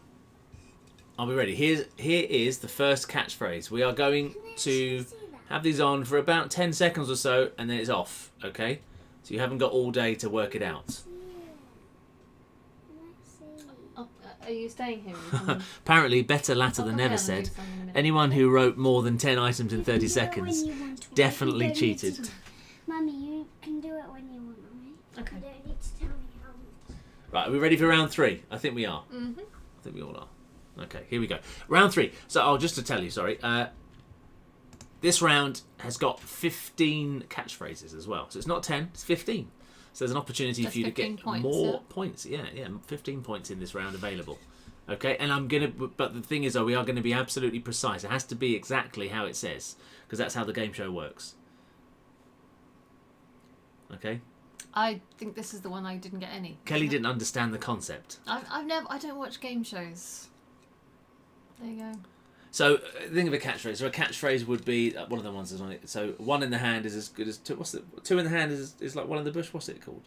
are we ready? Here is the first catchphrase. We are going to have these on for about 10 seconds or so, and then it's off. Okay. So you haven't got all day to work it out. Oh, are you staying here? Apparently, better latter than never said. Anyone who wrote more than 10 items in 30 seconds definitely cheated. Mummy, you can do it when you want, right? Okay. You don't need to tell me how much. Right, are we ready for round 3? I think we are. Mm-hmm. I think we all are. Okay, here we go. Round 3. So, just to tell you, sorry. This round has got 15 catchphrases as well. So it's not 10, it's 15. So there's an opportunity That's for you to 15 get points, more yeah. points. Yeah, 15 points in this round available. Okay, and but the thing is though, we are going to be absolutely precise. It has to be exactly how it says, because that's how the game show works. Okay? I think this is the one I didn't get any. Kelly didn't understand the concept. I don't watch game shows. There you go. So, think of a catchphrase. So a catchphrase would be one of the ones that's on it. So, one in the hand is as good as two. What's it? Two in the hand is like one in the bush. What's it called?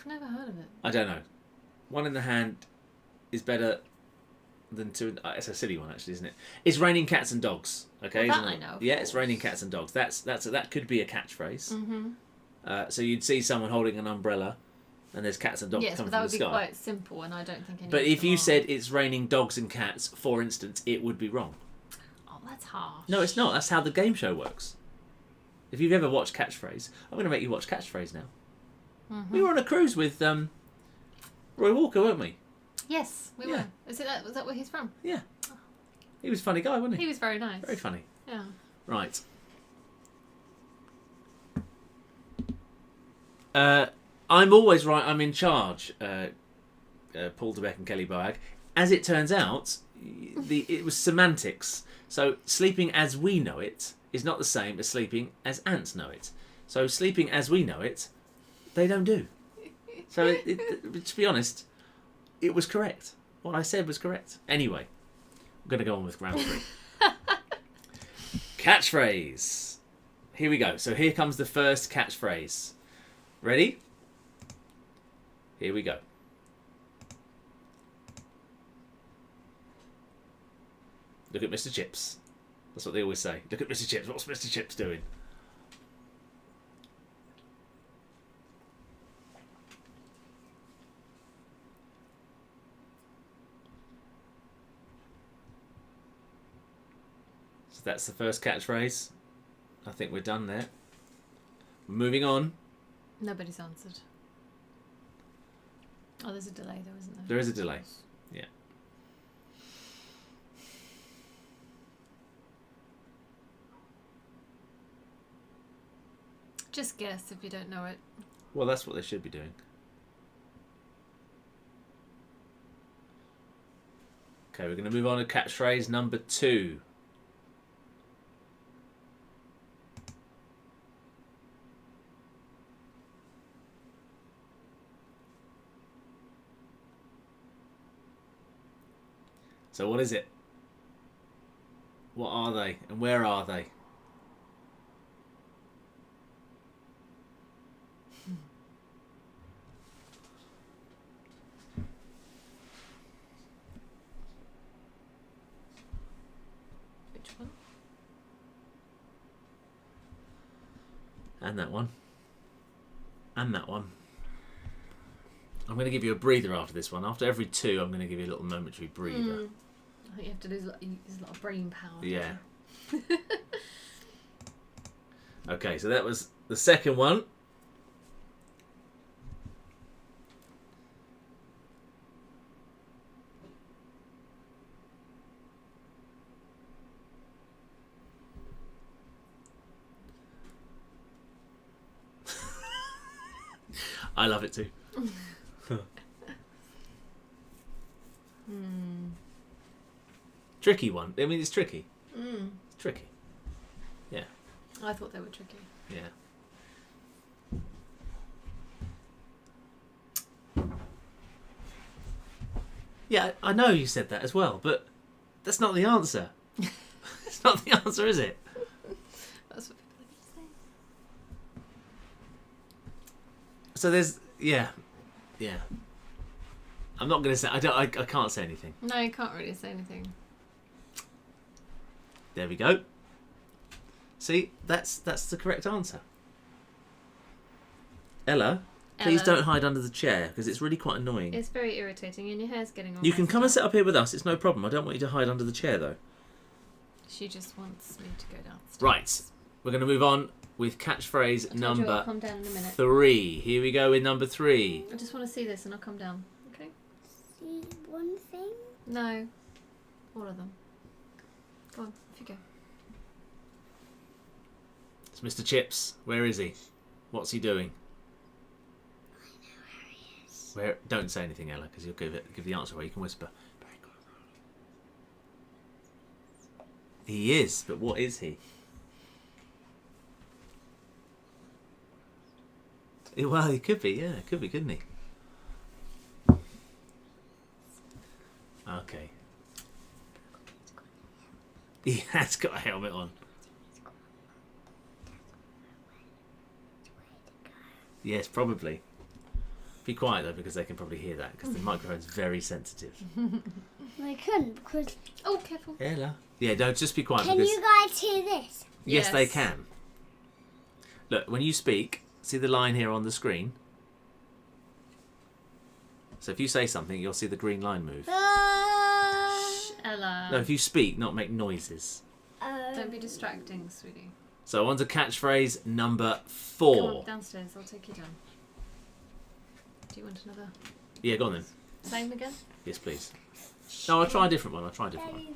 Never heard of it. I don't know. One in the hand is better than two. It's a silly one, actually, isn't it? It's raining cats and dogs. Okay, Well, isn't that it? I know, of Yeah, it's course. raining cats and dogs. That could be a catchphrase. Mm-hmm. So you'd see someone holding an umbrella, and there's cats and dogs Yes, coming but that from would the be sky. quite simple, and I don't think any. But of if them you are. said it's raining dogs and cats, for instance, it would be wrong. "Oh, that's harsh." No, it's not. That's how the game show works. If you've ever watched Catchphrase, I'm going to make you watch Catchphrase now. Mm-hmm. We were on a cruise with Roy Walker, weren't we? Yes, we Yeah. were. Was that where he's from? Yeah. He was a funny guy, wasn't he? He was very nice. Very funny. Yeah. Right. I'm always right. I'm in charge. Paul DeBeck and Kelly Boag. As it turns out, it was semantics. So sleeping as we know it is not the same as sleeping as ants know it. So sleeping as we know it, they don't do. So to be honest, it was correct. What I said was correct. Anyway, I'm going to go on with round 3. Catchphrase. Here we go. So here comes the first catchphrase. Ready? Here we go. Look at Mr. Chips. That's what they always say. Look at Mr. Chips. What's Mr. Chips doing? So that's the first catchphrase. I think we're done there. Moving on. Nobody's answered. Oh, there's a delay though, isn't there? There is a delay. Yeah. Just guess if you don't know it. Well, that's what they should be doing. Okay, we're going to move on to catchphrase number 2. So what is it? What are they? And where are they? Which one? And that one. And that one. I'm going to give you a breather after this one. After every 2, I'm going to give you a little momentary breather. I think you have to use a lot of brain power. Yeah. Okay, so that was the second one. I love it too. Tricky one. I mean, it's tricky. It's tricky. Yeah. I thought they were tricky. Yeah. Yeah, I know you said that as well, but that's not the answer. It's not the answer, is it? That's what people say. So there's, yeah. I'm not going to say, I can't say anything. No, you can't really say anything. There we go. See, that's the correct answer. Ella, please don't hide under the chair because it's really quite annoying. It's very irritating and your hair's getting all You can messed come and up. sit up here with us. It's no problem. I don't want you to hide under the chair though. She just wants me to go downstairs. Right. We're going to move on with catchphrase I told you number I'll come down in a minute. 3. Here we go with number 3. I just want to see this and I'll come down. Okay? See one thing? No. All of them. Go on, off you go. It's Mr. Chips. Where is he? What's he doing? I know where he is. Where? Don't say anything, Ella, because you'll give the answer where you can whisper. Very good. He is, but what is he? Well, he could be, yeah. Could be, couldn't he? Okay. He has got a helmet on. Yes, probably. Be quiet though, because they can probably hear that, because the microphone's very sensitive. I couldn't because. Oh, careful. Ella. Yeah, no, just be quiet. Can because... you guys hear this? Yes, they Yes. can. Look, when you speak, see the line here on the screen? So if you say something, you'll see the green line move. Shh, Ella. No, if you speak, not make noises. Don't be distracting, sweetie. So on to catchphrase number Come 4. on, downstairs. I'll take you down. Do you want another? Yeah, go on then. Same again? Yes, please. No, I'll try a different one. Daddy,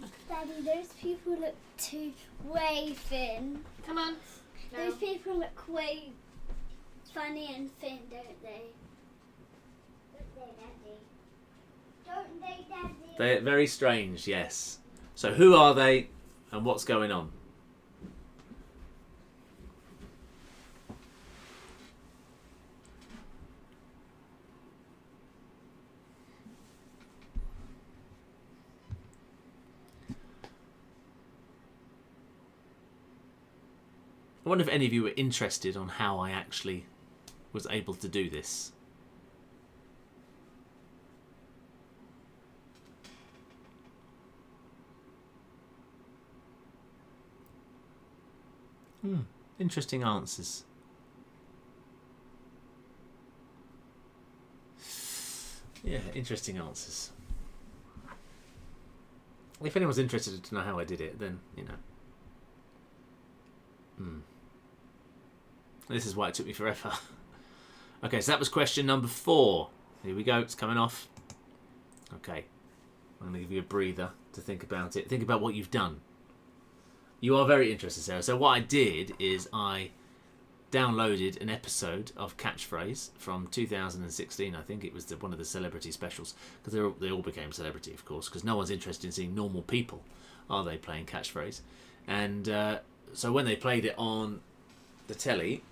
those people look too way thin. Come on. No. Those people look way funny and thin, don't they? Don't they, Daddy? They're very strange, yes. So who are they and what's going on? I wonder if any of you were interested on how I actually was able to do this. Interesting answers. Yeah, interesting answers. If anyone's interested to know how I did it, then, you know. This is why it took me forever. Okay, so that was question number 4. Here we go, it's coming off. Okay, I'm going to give you a breather to think about it. Think about what you've done. You are very interested, Sarah. So what I did is I downloaded an episode of Catchphrase from 2016. I think it was one of the celebrity specials, because they all became celebrity, of course, because no one's interested in seeing normal people, are they, playing Catchphrase? And so when they played it on the telly,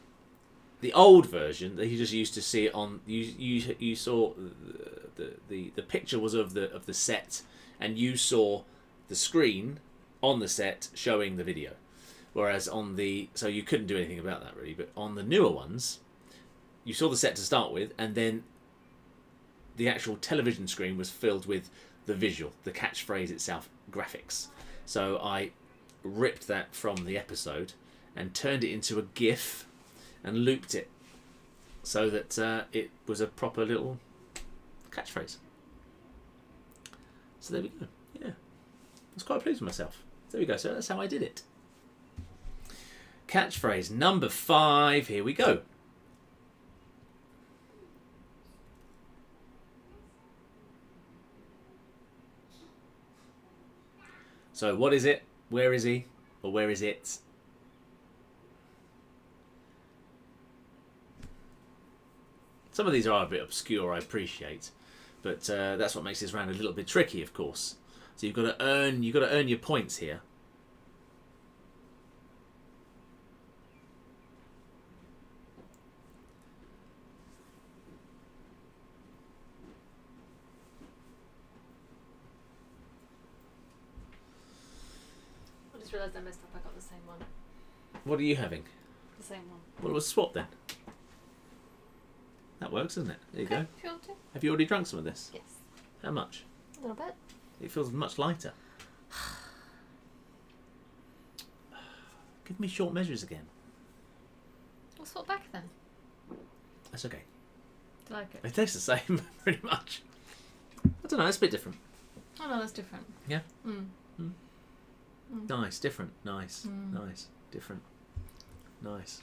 the old version that you just used to see it on, you saw the picture was of the set, and you saw the screen on the set showing the video. Whereas so you couldn't do anything about that really, but on the newer ones, you saw the set to start with, and then the actual television screen was filled with the visual, the catchphrase itself, graphics. So I ripped that from the episode and turned it into a GIF and looped it so that it was a proper little catchphrase. So there we go. Yeah, I was quite pleased with myself. There we go. So that's how I did it. Catchphrase number 5. Here we go. So what is it? Where is he? Or where is it? Some of these are a bit obscure, I appreciate. But that's what makes this round a little bit tricky, of course. So you've got to earn your points here. I just realised I messed up. I got the same one. What are you having? The same one. Well, it was a swap then. That works, doesn't it? There you go. If you want to. Have you already drunk some of this? Yes. How much? A little bit. It feels much lighter. Give me short measures again. We'll swap back then. That's okay. Do you like it? It tastes the same, pretty much. I don't know, it's a bit different. Oh no, that's different. Yeah? Mm. Nice, different, nice, Mm. nice, different, nice.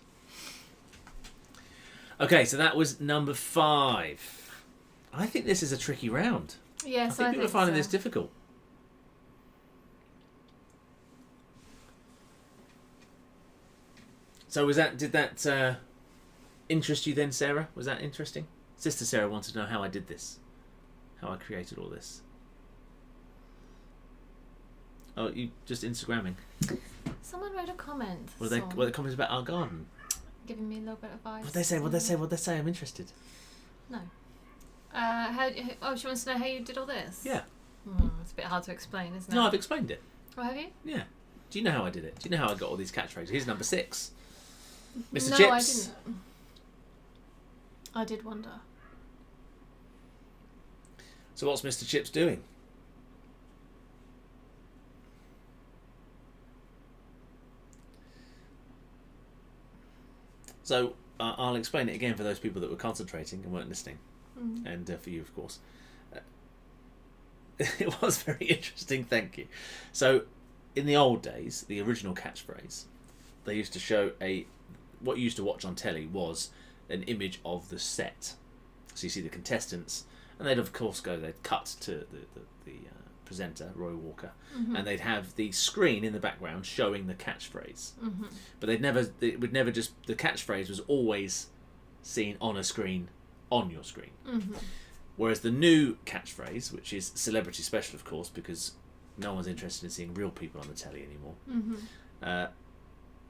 Okay, so that was number 5. I think this is a tricky round. Yes, I think people are finding so. this difficult. So did that interest you then, Sarah? Was that interesting? Sister Sarah wanted to know how I did this. How I created all this. Oh, you just Instagramming. Someone wrote a comment. What are the comments about our garden? Giving me a little bit of advice. What they say? I'm interested. No. She wants to know how you did all this? Yeah. It's a bit hard to explain, isn't it? No, I've explained it. Oh, have you? Yeah. Do you know how I did it? Do you know how I got all these catchphrases? Here's number 6. Mr. No, Chips. I didn't. I did wonder. So what's Mr. Chips doing? So I'll explain it again for those people that were concentrating and weren't listening, and for you, of course. It was very interesting, thank you. So, in the old days, the original catchphrase, they used to show what you used to watch on telly was an image of the set. So you see the contestants, and they'd cut to the presenter, Roy Walker, and they'd have the screen in the background showing the catchphrase. But the catchphrase was always seen on a screen, on your screen. Whereas the new catchphrase, which is celebrity special, of course, because no one's interested in seeing real people on the telly anymore.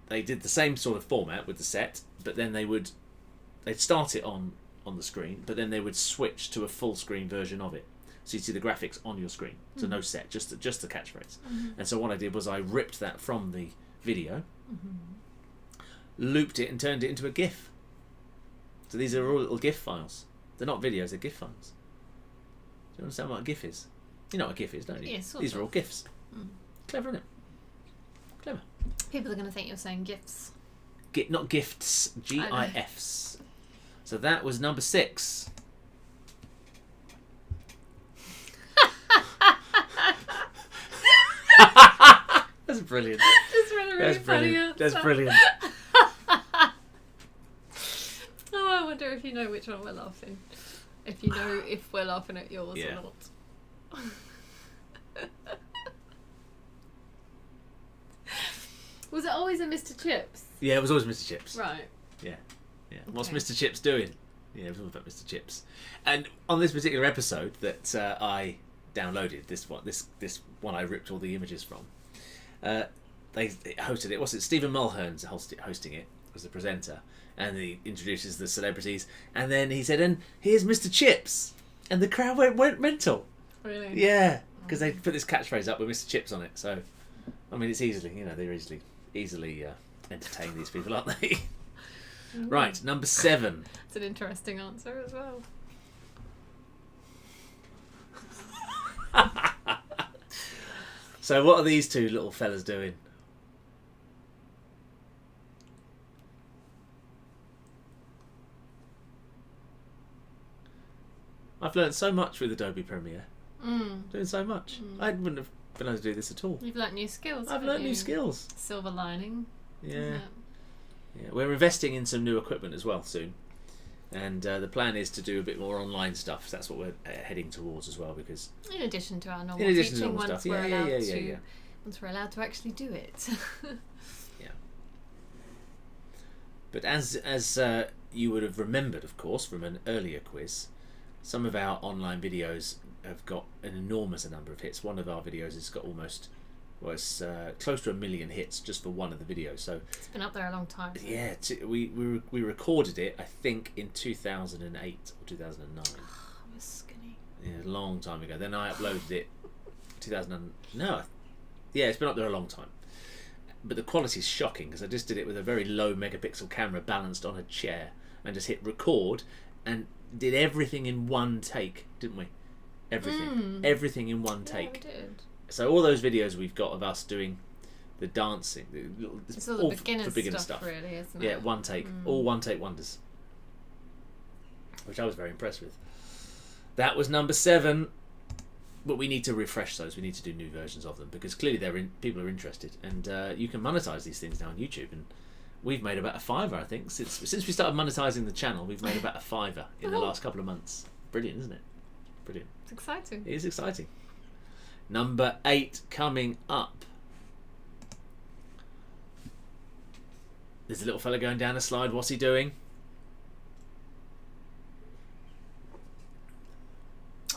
They did the same sort of format with the set, but then they'd start it on the screen, but then they would switch to a full screen version of it. So you'd see the graphics on your screen. So no set, just the catchphrase. And so what I did was I ripped that from the video, looped it and turned it into a GIF. So these are all little GIF files. They're not videos, they're GIF files. Do you understand what a GIF is? You know what a GIF is, don't you? Yes, These are all GIFs. Clever, isn't it? Clever. People are going to think you're saying gifts. Not gifts, GIFs. So that was number 6. That's brilliant. It's really funny. That's brilliant. Oh, I wonder if you know which one we're laughing. If you know if we're laughing at yours or not. Was it always a Mr. Chips? Yeah, it was always Mr. Chips. Right. Yeah. Okay. What's Mr. Chips doing? Yeah, it was all about Mr. Chips. And on this particular episode that I downloaded, this one I ripped all the images from, they hosted it. What's it? Stephen Mulhern's hosting it, was the presenter, and he introduces the celebrities, and then he said, "And here's Mr. Chips," and the crowd went mental. Really? Yeah, because they put this catchphrase up with Mr. Chips on it. So, I mean, it's they're easily entertain these people, aren't they? Right, number 7. It's an interesting answer as well. So what are these two little fellas doing? I've learnt so much with Adobe Premiere. Doing so much. I wouldn't have been able to do this at all. You've learnt new skills. I've learnt new skills. Silver lining. Yeah. Yeah, we're investing in some new equipment as well soon, and the plan is to do a bit more online stuff. So that's what we're heading towards as well, because in addition to our normal teaching, normal stuff, once we're allowed to actually do it. Yeah. But as you would have remembered, of course, from an earlier quiz, some of our online videos have got an enormous number of hits. One of our videos has got almost, well, it's close to 1 million hits just for one of the videos. So It's been up there a long time. yeah, we recorded it, I think, in 2008 or 2009. I was skinny. Yeah, a long time ago. Then I uploaded it 2000. No, yeah, it's been up there a long time. But the quality is shocking because I just did it with a very low megapixel camera balanced on a chair and just hit record and did everything in one take, didn't we? Everything in one take. Yeah, we did. So all those videos we've got of us doing the dancing, It's all the beginner stuff, really, isn't it? Yeah, one take, all one take wonders, which I was very impressed with. That was number 7, but we need to refresh those. We need to do new versions of them because clearly people are interested, and you can monetize these things now on YouTube. And we've made about a £5, I think, since we started monetizing the channel. We've made about a £5 in the last couple of months. Brilliant, isn't it? Brilliant. It's exciting. It is exciting. Number 8 coming up. There's a little fella going down a slide. What's he doing?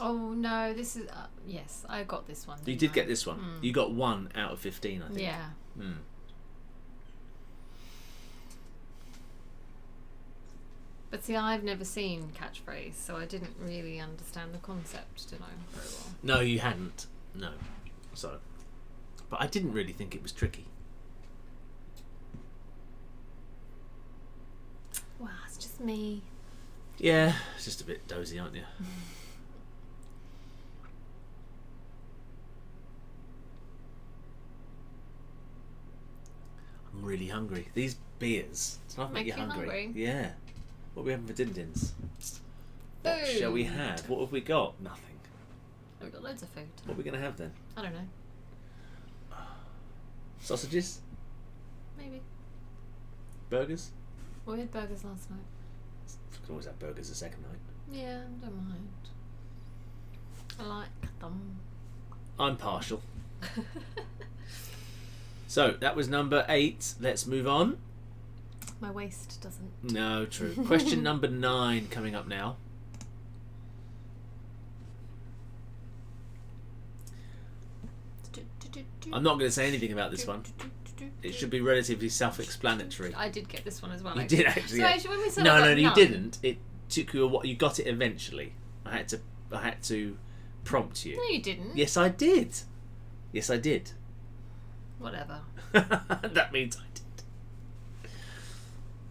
Oh no, this is yes, I got this one. You did get this one. You got 1 out of 15, I think. Yeah. But see, I've never seen Catchphrase, so I didn't really understand the concept, did I? Very well. No, you hadn't. No. So, but I didn't really think it was tricky. Wow, it's just me. Yeah, it's just a bit dozy, aren't you? I'm really hungry. These beers, it's not make you hungry. Yeah. What are we having for din-dins? What shall we have? What have we got? Nothing. We've got loads of food. What are we going to have then? I don't know. Sausages? Maybe. Burgers? Well, we had burgers last night. We can always have burgers the second night. Yeah, don't mind. I like them. I'm partial. So, that was number 8. Let's move on. My waist doesn't. No, true. Question number 9 coming up now. I'm not going to say anything about this one. It should be relatively self-explanatory. I did get this one as well. You did actually. So Yeah. actually, when we said No, you didn't. It took you a while. You got it eventually. I had to prompt you. No, you didn't. Yes, I did. Yes, I did. Whatever. That means I did.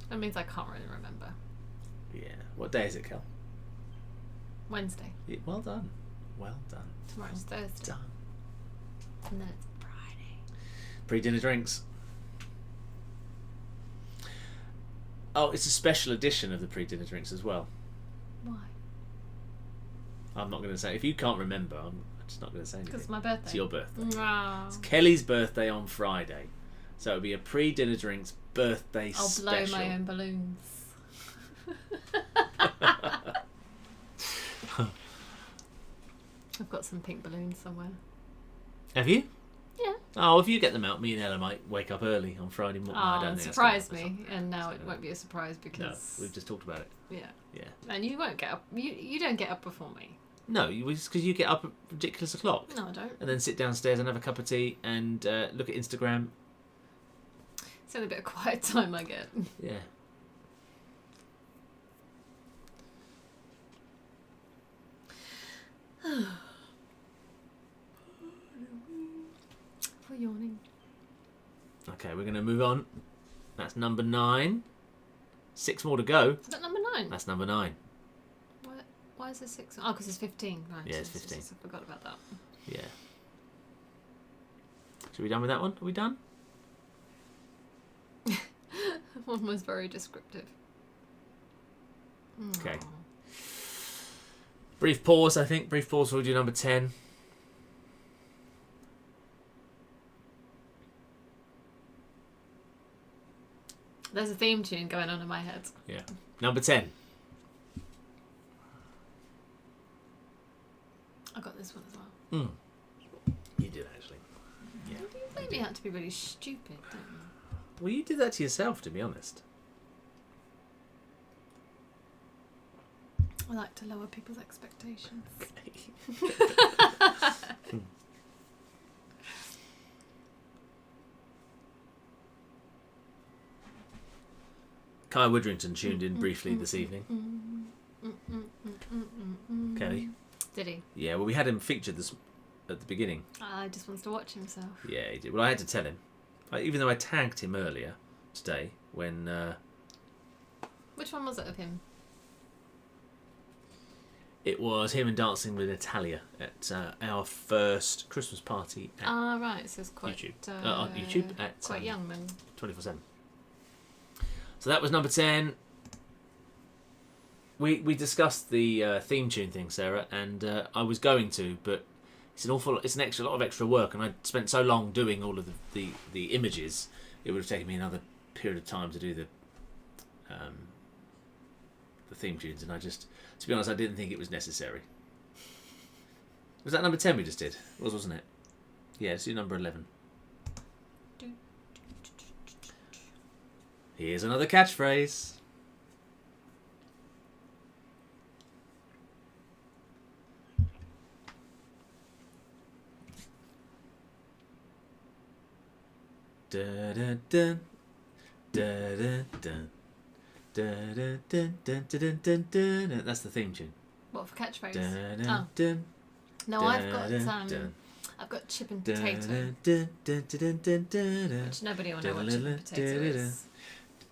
That means I can't really remember. Yeah. What day is it, Kel? Wednesday. Yeah, well done. Well done. Tomorrow's Thursday. Done. And then it's Friday. Pre-dinner drinks. Oh, it's a special edition of the pre-dinner drinks as well. Why? I'm not going to say. If you can't remember, I'm just not going to say anything. Because it's my birthday. It's your birthday. No. It's Kelly's birthday on Friday. So it'll be a pre-dinner drinks birthday I'll special. blow my own balloons. I've got some pink balloons somewhere. Have you? Yeah. Oh, if you get them out, me and Ella might wake up early on Friday morning. No, I don't think surprise that's gonna me, and now it won't be a surprise because No, we've just talked about it. Yeah. Yeah. And you won't get up. You don't get up before me. No, because you get up at ridiculous o'clock. No, I don't. And then sit downstairs and have a cup of tea and look at Instagram. It's only a bit of quiet time I get. Yeah. For yawning. Okay, we're going to move on. That's number 9. 6 more to go. Is that number 9? That's number 9. Why is there 6? Oh, because it's 15. Right. Yeah, it's 15. I forgot about that. Yeah. So we done with that one? Are we done? One was very descriptive. Okay. Aw. Brief pause, I think. Brief pause, we'll do number 10. There's a theme tune going on in my head. Yeah. Number 10. I got this one as well. You did, actually. Yeah. You made me out to be really stupid, don't you? Well, you did that to yourself, to be honest. I like to lower people's expectations. Kai Widdrington tuned in briefly this evening. Kelly? Did he? Yeah, well, we had him featured this at the beginning. He just wants to watch himself. Yeah, he did. Well, I had to tell him. Even though I tagged him earlier today when... Which one was it of him? It was him and Dancing with Natalia at our first Christmas party at Right. So it's quite... YouTube. On YouTube at... Quite young then. 24/7. So that was number 10. We discussed the theme tune thing, Sarah, and I was going to, but it's a lot of extra work, and I spent so long doing all of the images, it would have taken me another period of time to do the theme tunes, and I just, to be honest, I didn't think it was necessary. Was that number 10 we just did? It was, wasn't it? Yeah, let's do number 11. Here's another catchphrase. Da da da da da da da da da da da da. That's the theme tune. What, for catchphrase? Da, da, No, I've got chip and potato, which nobody will know what chip and potato is.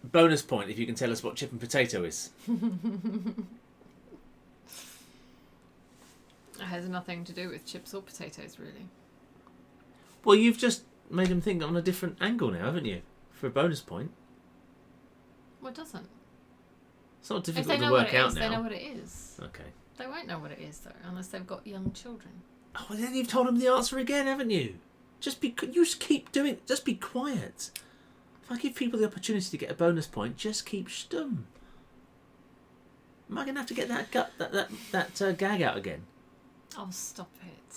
Bonus point if you can tell us what chip and potato is. It has nothing to do with chips or potatoes, really. Well, you've just made them think on a different angle now, haven't you? For a bonus point. Well, it doesn't. It's not If difficult they to know work what it out is, now. they know what it is. Okay. They won't know what it is, though, unless they've got young children. Oh, well, then you've told them the answer again, haven't you? You just keep doing it. Just be quiet. If I give people the opportunity to get a bonus point, just keep stum. Am I going to have to get that gag out again? Oh, stop it.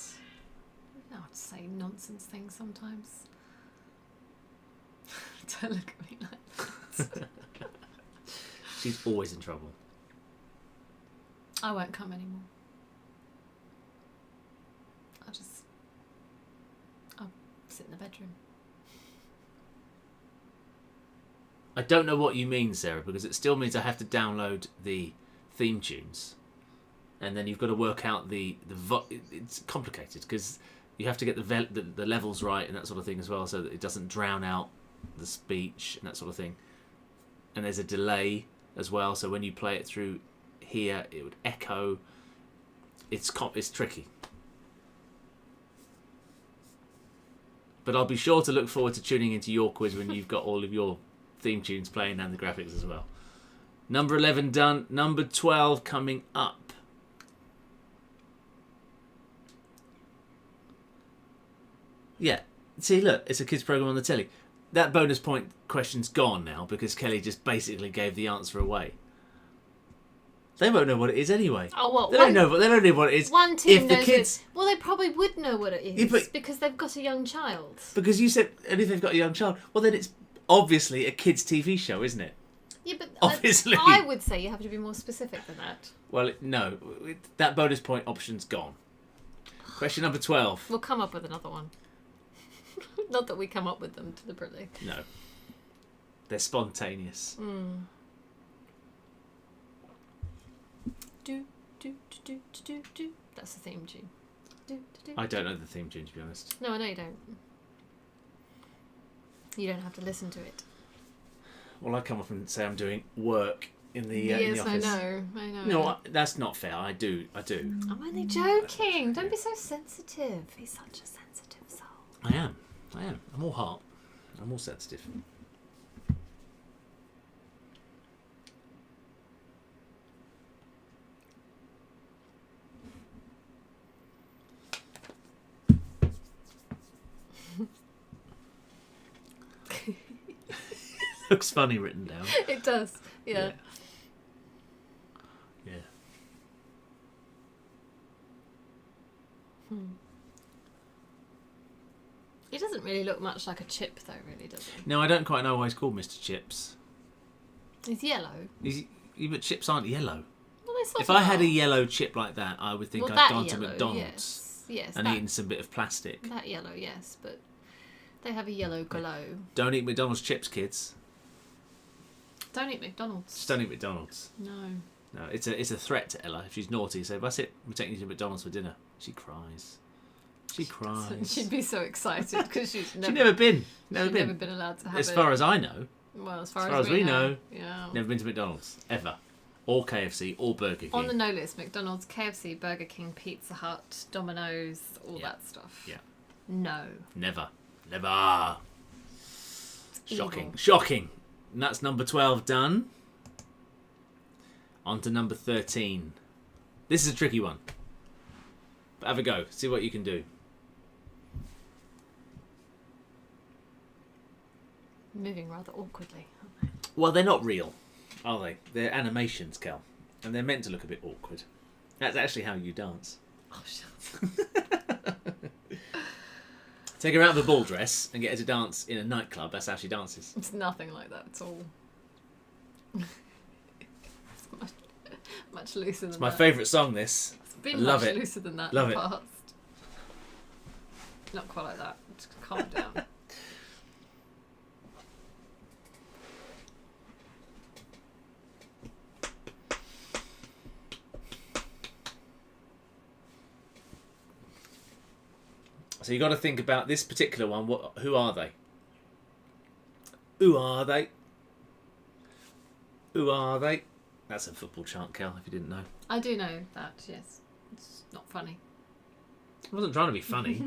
You know how to say nonsense things sometimes. Don't look at me like that. She's always in trouble. I won't come anymore. I'll sit in the bedroom. I don't know what you mean, Sarah, because it still means I have to download the theme tunes, and then you've got to work out it's complicated because you have to get the levels right and that sort of thing as well, so that it doesn't drown out the speech and that sort of thing. And there's a delay as well, so when you play it through here, it would echo. It's tricky. But I'll be sure to look forward to tuning into your quiz when you've got all of your theme tunes playing and the graphics as well. Number 11 done. Number 12 coming up. Yeah. See, look, it's a kids program on the telly. That bonus point question's gone now because Kelly just basically gave the answer away. They won't know what it is anyway. Oh, well, they don't know what it is. One team if knows the kids, well, they probably would know what it is Yeah, but- because they've got a young child. because you said, and if they've got a young child, well then it's obviously a kids' TV show, isn't it? Yeah, but Obviously. I would say you have to be more specific than that. Well, no, that bonus point option's gone. Question number 12. We'll come up with another one. Not that we come up with them deliberately. No, they're spontaneous. Do, do, do, do, do, do. That's the theme tune. Do, do, do. I don't know the theme tune, to be honest. No, I know you don't. You don't have to listen to it. Well, I come up and say I'm doing work in the in Yes, the office. I know. No, that's not fair. I do. I'm only joking. Don't be so sensitive. He's such a sensitive soul. I am. I'm all heart. I'm all sensitive. Looks funny written down. It does. Yeah. Yeah. He doesn't really look much like a chip, though, really, does he? No, I don't quite know why he's called Mr. Chips. He's yellow. But chips aren't yellow. Well, it's not If I had a not. yellow chip like that, I would think Well, I'd that gone to yellow, McDonald's Yes, and that, eaten some bit of plastic. that yellow, yes, but they have a yellow glow. Don't eat McDonald's chips, kids. Don't eat McDonald's. Just don't eat McDonald's. No. No, it's a threat to Ella. If she's naughty, say, that's it, we're taking you to McDonald's for dinner. She cries. She cries. She'd be so excited because she's never, She's never been. Never she'd been. never been allowed to have As it. far as I know. Well, as far as far as we know. Yeah. Never been to McDonald's. Ever. Or KFC, or Burger King. On the no list, McDonald's, KFC, Burger King, Pizza Hut, Domino's, all Yeah. that stuff. Yeah. No. Never. Never. Shocking. Evil. Shocking. And that's number 12 done. On to number 13. This is a tricky one. But have a go. See what you can do. Moving rather awkwardly, aren't they? Well, they're not real, are they? They're animations, Kel. And they're meant to look a bit awkward. That's actually how you dance. Oh, shit. Take her out of a ball dress and get her to dance in a nightclub. That's how she dances. It's nothing like that at all. It's much looser than It's my that. favourite song, this. It's been I love much it. looser than that Love in it. the past. Not quite like that. Just calm down. So you got to think about this particular one. Who are they? Who are they? Who are they? That's a football chant, Kel, if you didn't know. I do know that, yes. It's not funny. I wasn't trying to be funny.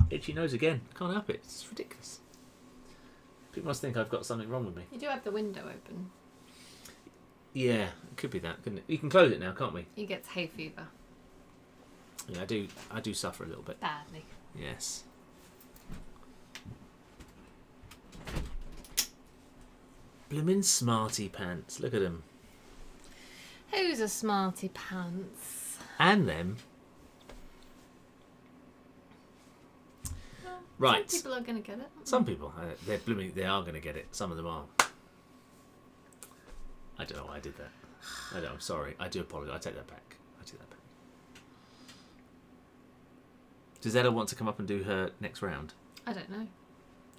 Itchy nose again. Can't help it. It's ridiculous. People must think I've got something wrong with me. You do have the window open. Yeah, it could be that, couldn't it? You can close it now, can't we? He gets hay fever. Yeah, I do suffer a little bit. Badly. Yes. Bloomin' smarty pants. Look at them. Who's a smarty pants? And them. Well, Right. Some people are going to get it. Some people, they're blooming. They are going to get it. Some of them are. I don't know why I did that. I don't. I'm sorry. I do apologise. I take that back. I take that back. Does Ella want to come up and do her next round? I don't know.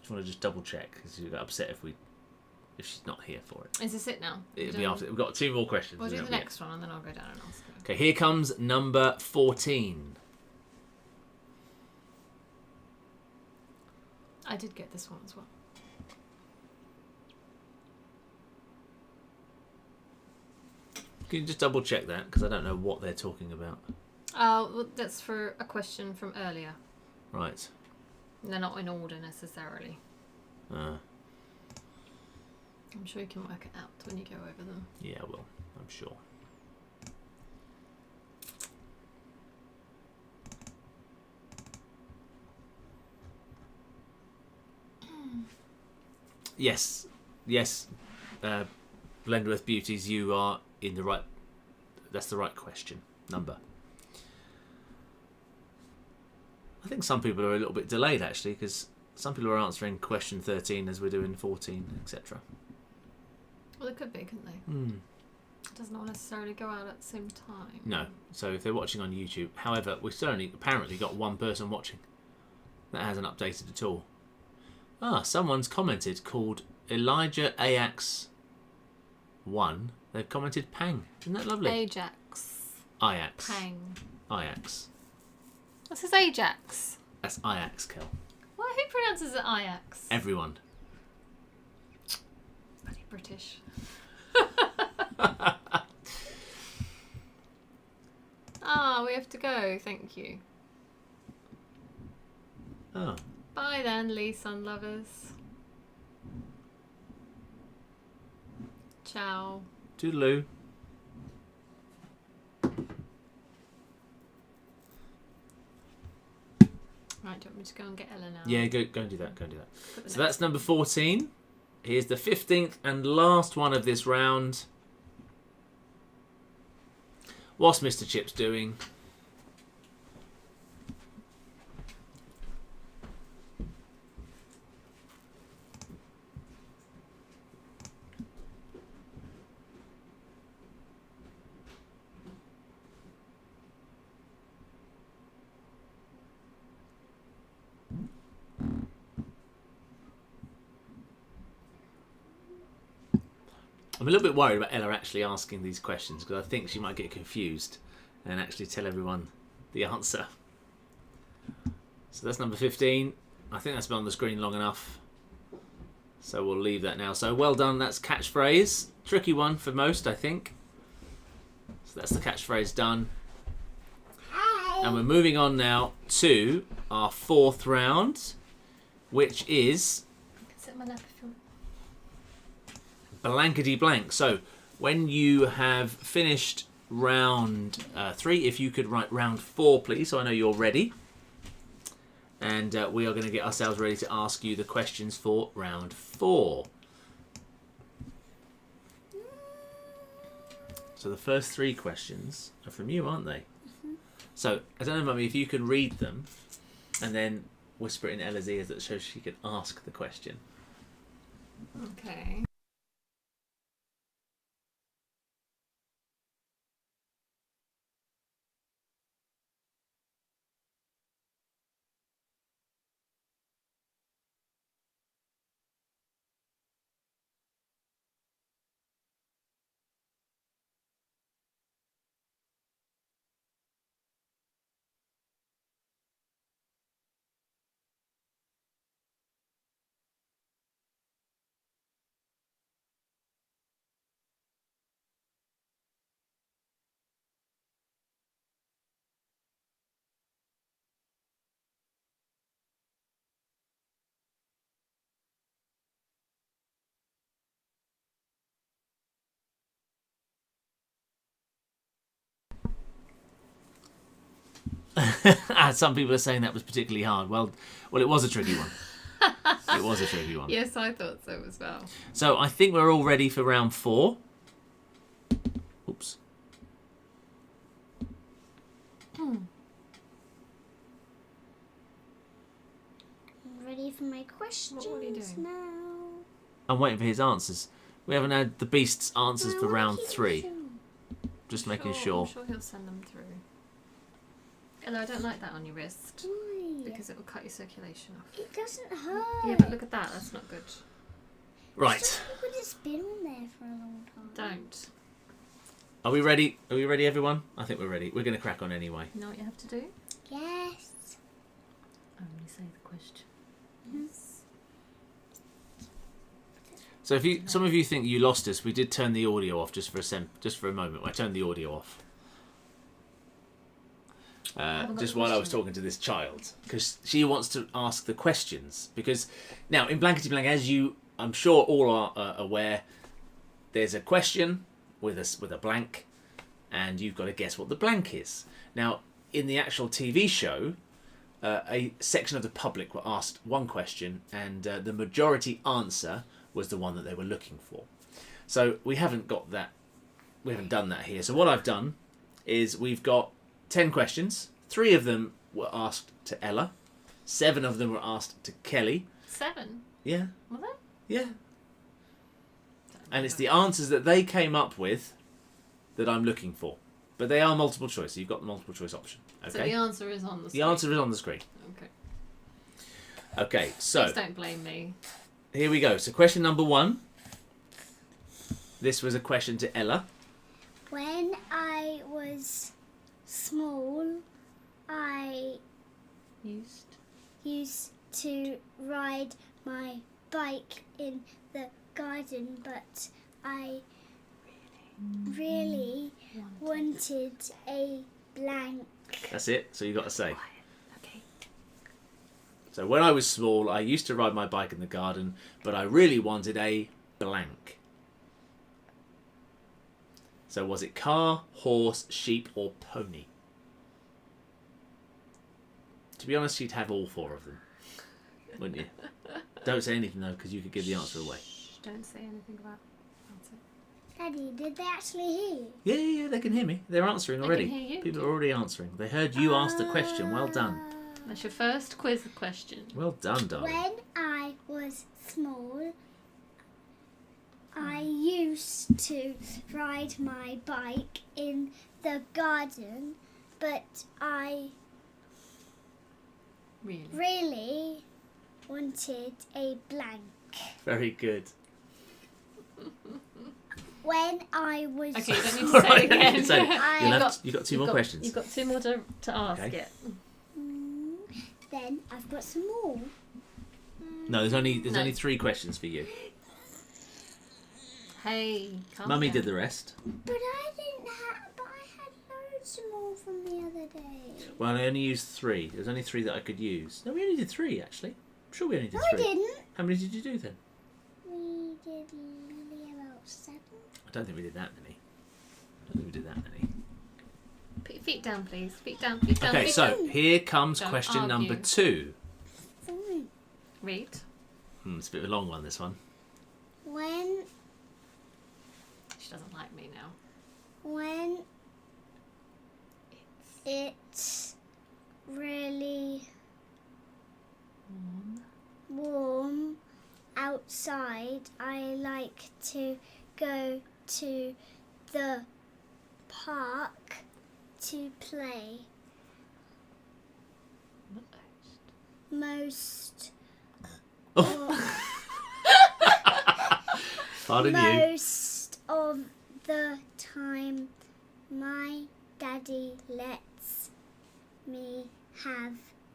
Just want to just double check because you get upset if she's not here for it. Is this it now? It'll be after. We've got 2 more questions. We'll do and the that'll be next one and then I'll go down and ask her. it. Okay, here comes number 14. I did get this one as well. Can you just double check that because I don't know what they're talking about. Well, that's for a question from earlier. Right. They're not in order necessarily. Uh, I'm sure you can work it out when you go over them. yeah, well, I'm sure. Yes, yes, Blendworth Beauties, you are in the right. That's the right question number. I think some people are a little bit delayed actually, because some people are answering question 13 as we're doing 14, etc. Well, it could be, couldn't they? It doesn't all necessarily go out at the same time. No, so if they're watching on YouTube, however, we've certainly apparently got one person watching. That hasn't updated at all. Ah, someone's commented called Elijah Ajax 1. They've commented Pang. Isn't that lovely? Ajax. Ajax. Pang. Ajax. This is Ajax. That's Ajax, Kel. Well, who pronounces it Ajax? Everyone. Bloody British. We have to go. Thank you. Oh. Bye then, Lee Sun lovers. Ciao. Toodaloo. Right, do you want me to go and get Ella now? Yeah, go and do that. Go and do that. Put the So that's number 14. Here's the 15th and last one of this round. What's Mr. Chips doing? I'm a little bit worried about Ella actually asking these questions because I think she might get confused and actually tell everyone the answer. So that's number 15. I think that's been on the screen long enough. So we'll leave that now. So well done. That's catchphrase. Tricky one for most, I think. So that's the catchphrase done. Hi. And we're moving on now to our 4th round, which is Sit on my lap if you want. blankety blank. So when you have finished round 3, if you could write round 4, please, so I know you're ready. And we are going to get ourselves ready to ask you the questions for round 4. So the first 3 questions are from you, aren't they? Mm-hmm. So I don't know, Mummy, if you can read them and then whisper it in Ella's ears that so she can ask the question. Okay. Some people are saying that was particularly hard. Well, it was a tricky one. It was a tricky one. Yes, I thought so as well. So I think we're all ready for round 4. Oops. Ready for my questions What are you doing? now? I'm waiting for his answers. We haven't had the Beast's answers for round 3. Just making sure. I'm sure he'll send them through. Ella, I don't like that on your wrist Why? because it will cut your circulation off. It doesn't hurt. Yeah, but look at that. That's not good. Right. It's been on there for a long time. Don't. Are we ready? Are we ready, everyone? I think we're ready. We're going to crack on anyway. You know what you have to do? Yes. Only say the question. So if some of you think you lost us, we did turn the audio off just for a moment. I turned the audio off. Just while I was talking to this child, because she wants to ask the questions. Because now in Blankety Blank, as I'm sure all are aware, there's a question with a blank, and you've got to guess what the blank is. Now in the actual TV show, a section of the public were asked one question, and the majority answer was the one that they were looking for. So we haven't got that. We haven't done that here. So what I've done is we've got 10 questions. 3 of them were asked to Ella. 7 of them were asked to Kelly. 7? Yeah. Was it? Yeah. And it's the answers that they came up with that I'm looking for. But they are multiple choice. So you've got the multiple choice option. Okay. So the answer is on the screen. The answer is on the screen. Okay. Okay, so Please don't blame me. here we go. So question number 1. This was a question to Ella. When I was small, I used to ride my bike in the garden, but I really wanted a blank. That's it. So you got to say. Okay. So when I was small, I used to ride my bike in the garden, but I really wanted a blank. So was it car, horse, sheep, or pony? To be honest, you'd have all 4 of them, wouldn't you? Don't say anything though, because you could give the answer away. Don't say anything about answer. Daddy, did they actually hear you? Yeah, they can hear me. They're answering already. They can hear you. People are already answering. They heard you ask the question. Well done. That's your first quiz question. Well done, darling. When I was small, I used to ride my bike in the garden, but I really wanted a blank. Very good. when I was... Okay, you don't need to say it again. So, I- you've got two more questions. You've got 2 more to ask Okay. it. Then I've got some more. No, there's only No. 3 questions for you. Hey, calm Mummy down. did the rest. But I didn't have... But I had loads more from the other day. Well, I only used 3. There's only 3 that I could use. No, we only did 3 actually. I'm sure we only did No, 3. I didn't. How many did you do then? We did nearly about 7. I don't think we did that many. Put your feet down, please. Feet down, feet down. Okay, feet so down. here comes Don't question argue. number 2. Fine. Read. It's a bit of a long one, this one. When She doesn't like me now. it's really warm outside, I like to go to the park to play. Most Pardon you. Most of the time, my daddy lets me have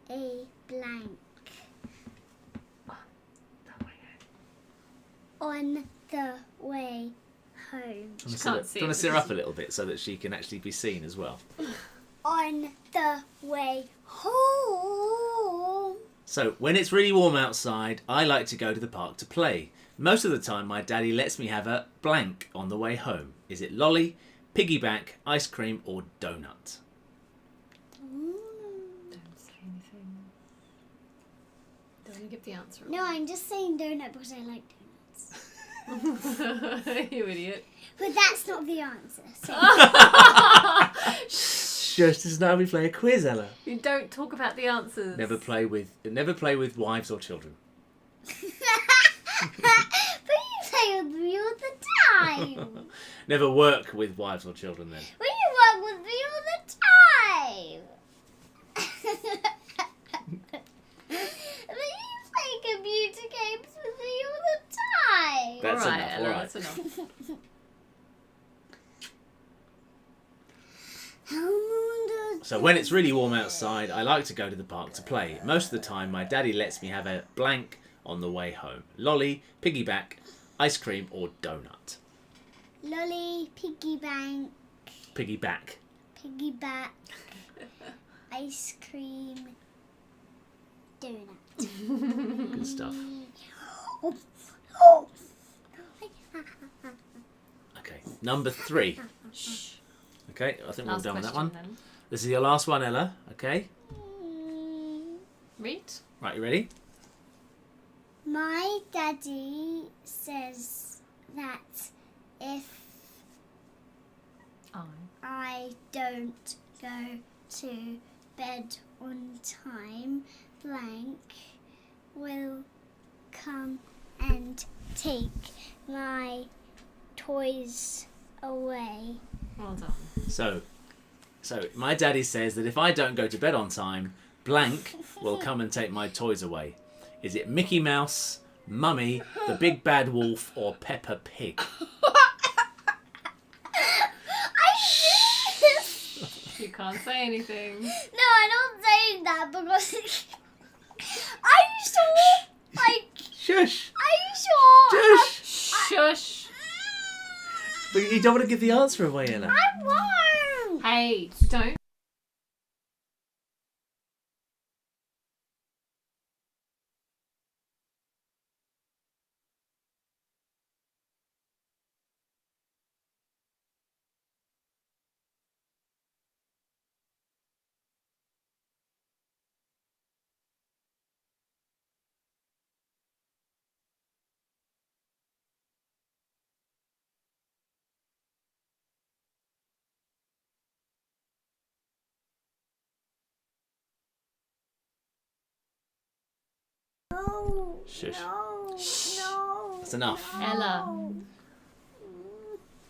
a blank on the way home. Do you can't see want it to sit her because up a little bit so that she can actually be seen as well? On the way home. So, when it's really warm outside, I like to go to the park to play. Most of the time, my daddy lets me have a blank on the way home. Is it lolly, piggyback, ice cream, or donut? Don't say anything. Don't want to give the answer. No, I'm just saying donut because I like donuts. You idiot. But that's not the answer. So. Just as now we play a quiz, Ella. You don't talk about the answers. Never play with wives or children. But you play with me all the time. Never work with wives or children then. But you work with me all the time. But you play computer games with me all the time. That's All right, enough, Ella, all right. that's enough. So when it's really warm outside, I like to go to the park to play. Most of the time, my daddy lets me have a blank on the way home. Lolly, piggyback, ice cream, or donut. Lolly, piggy bank, Piggyback. piggyback, ice cream, donut. Good stuff. Okay, number 3. Shh. Okay, I think Last we're done with that question one. then. This is your last one, Ella. Okay, Read. right, you ready? My daddy says that if I don't go to bed on time, blank will come and take my toys away. Well done. So my daddy says that if I don't go to bed on time, blank will come and take my toys away. Is it Mickey Mouse, Mummy, the Big Bad Wolf, or Peppa Pig? You can't say anything. No, I'm not saying that because are you sure? Like, Shush! are you sure? Shush! Shush. But you don't want to give the answer away, Ella. I won't. Hey, don't. No. Shush. No. Shh. No. That's enough. Ella.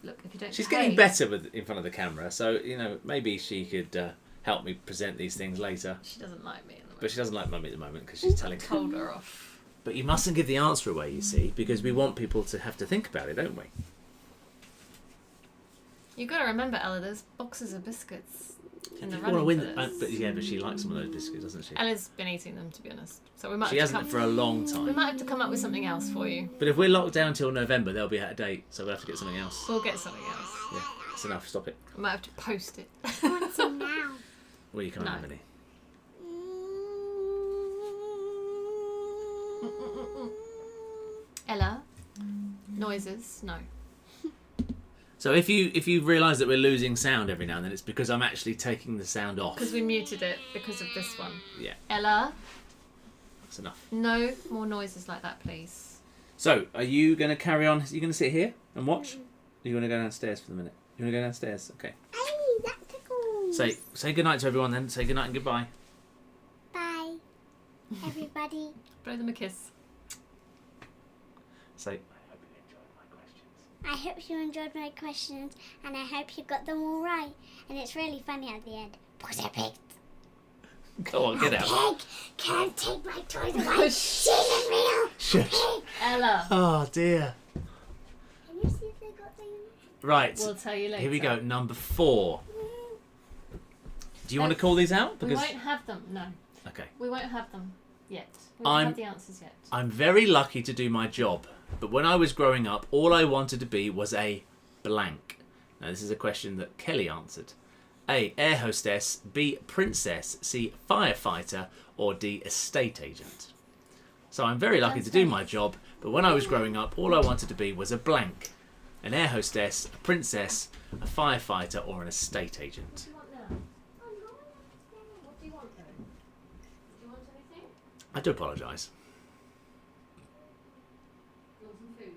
Look, if you don't She's behave- getting better in front of the camera, so maybe she could help me present these things later. She doesn't like me at the moment. But she doesn't like Mummy at the moment because she's telling. Told her off. But you mustn't give the answer away, you see, because we want people to have to think about it, don't we? You've got to remember, Ella, there's boxes of biscuits in the You running want for to win, this. but she likes some of those biscuits, doesn't she? Ella's been eating them, to be honest. So we might She have to hasn't for a long we time. might have to come up with something else for you. But if we're locked down till November, they'll be out of date, so we'll have to get something else. We'll get something else. Yeah, that's enough. Stop it. We might have to post it. Want some now? Well, you can't No. have any. Ella, noises, no. So if you realise that we're losing sound every now and then, it's because I'm actually taking the sound off. Because we muted it because of this one. Yeah, Ella, that's enough. no more noises like that, please. So, are you going to carry on? Are you going to sit here and watch? Or are you going to go downstairs for the minute? You want to go downstairs? Okay. Hey, that tickles. Say goodnight to everyone then. Say goodnight and goodbye. Bye, everybody. Blow them a kiss. Say, I hope you enjoyed my questions, and I hope you got them all right. And it's really funny at the end. Because a pig. go on, get out. Pig can't take my toys away. She's a real Shush. pig. Ella, Oh dear. Can you see if they got them? Right. we'll tell you later. Here we go. Number 4. Do you want to call these out? We won't have them. No, Okay. we won't have them yet. We won't I'm- have the answers yet. I'm very lucky to do my job, but when I was growing up, all I wanted to be was a blank. Now, this is a question that Kelly answered. A, air hostess, B, princess, C, firefighter, or D, estate agent. So I'm very lucky to do my job, but when I was growing up, all I wanted to be was a blank. An air hostess, a princess, a firefighter, or an estate agent. What do you want now? What do you want, though? Do you want anything? I do apologise. You want some food?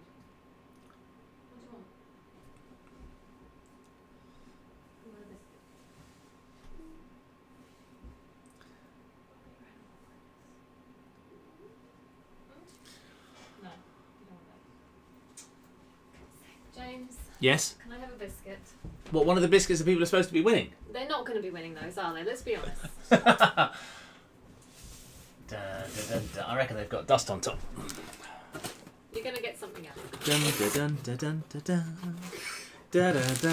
What do you want? You want a biscuit? No, you don't want that. James, Yes? can I have a biscuit? What, one of the biscuits that people are supposed to be winning? They're not going to be winning those, are they? Let's be honest. I reckon they've got dust on top. You're going to get something else. Dun, dun, dun, dun, dun, dun. Da, da, da.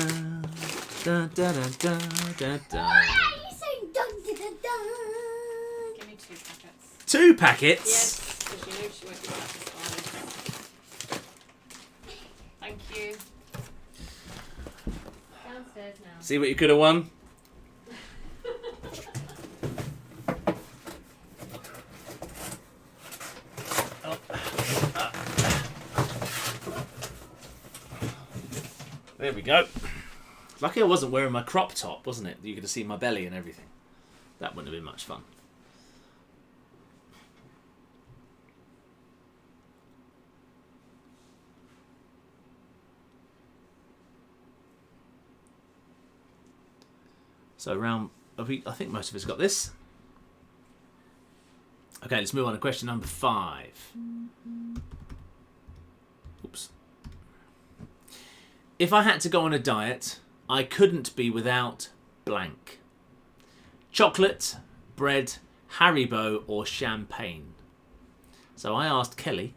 Da, da, da, da, da, da. Why are you saying dun dun dun dun? Give me 2 packets. 2 packets? Yes, because you know she won't be satisfied. Thank you. Downstairs now. See what you could have won? There we go. Lucky I wasn't wearing my crop top, wasn't it? You could have seen my belly and everything. That wouldn't have been much fun. So round, I think most of us got this. Okay, let's move on to question number 5. Oops. If I had to go on a diet, I couldn't be without blank. Chocolate, bread, Haribo, or champagne. So I asked Kelly,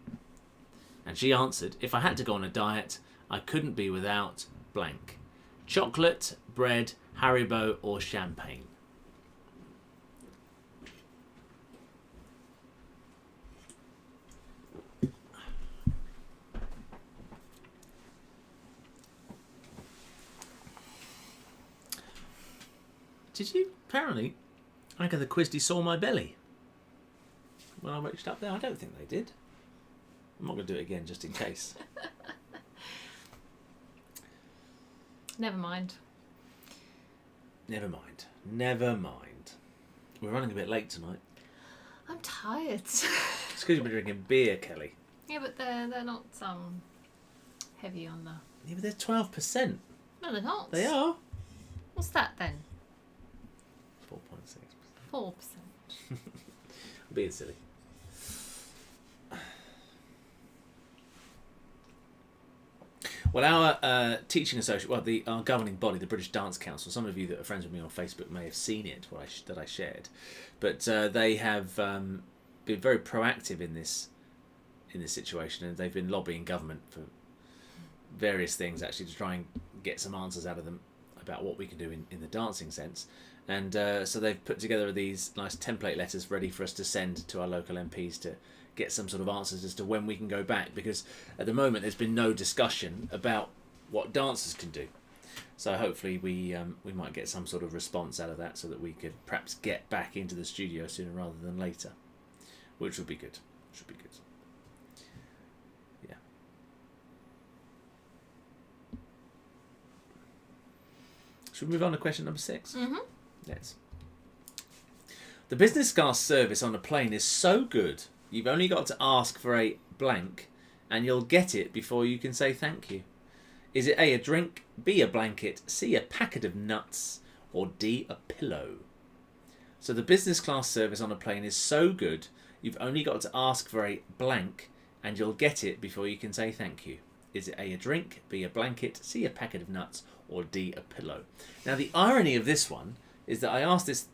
and she answered, if I had to go on a diet, I couldn't be without blank. Chocolate, bread, Haribo, or champagne. Did you? Apparently, I reckon the Quizdy saw my belly when I reached up there. I don't think they did. I'm not going to do it again just in case. Never mind. Never mind. Never mind. We're running a bit late tonight. I'm tired. It's because you've been drinking beer, Kelly. Yeah, but they're not heavy on the. Yeah, but they're 12%. No, they're not. They are. What's that then? 4.6%. 4%. I'm being silly. Well, our teaching association, our governing body, the British Dance Council. Some of you that are friends with me on Facebook may have seen it, that I shared, but they have been very proactive in this situation, and they've been lobbying government for various things actually to try and get some answers out of them about what we can do in the dancing sense. And so they've put together these nice template letters ready for us to send to our local MPs to get some sort of answers as to when we can go back, because at the moment there's been no discussion about what dancers can do. So hopefully we might get some sort of response out of that, so that we could perhaps get back into the studio sooner rather than later, which would be good. Should be good. Yeah. Should we move on to question number 6? Mm-hmm. Yes. The business class service on a plane is so good, you've only got to ask for a blank and you'll get it before you can say thank you. Is it A, a drink, B, a blanket, C, a packet of nuts, or D, a pillow? So the business class service on a plane is so good, you've only got to ask for a blank and you'll get it before you can say thank you. Is it A, a drink, B, a blanket, C, a packet of nuts, or D, a pillow? Now the irony of this one is that I asked this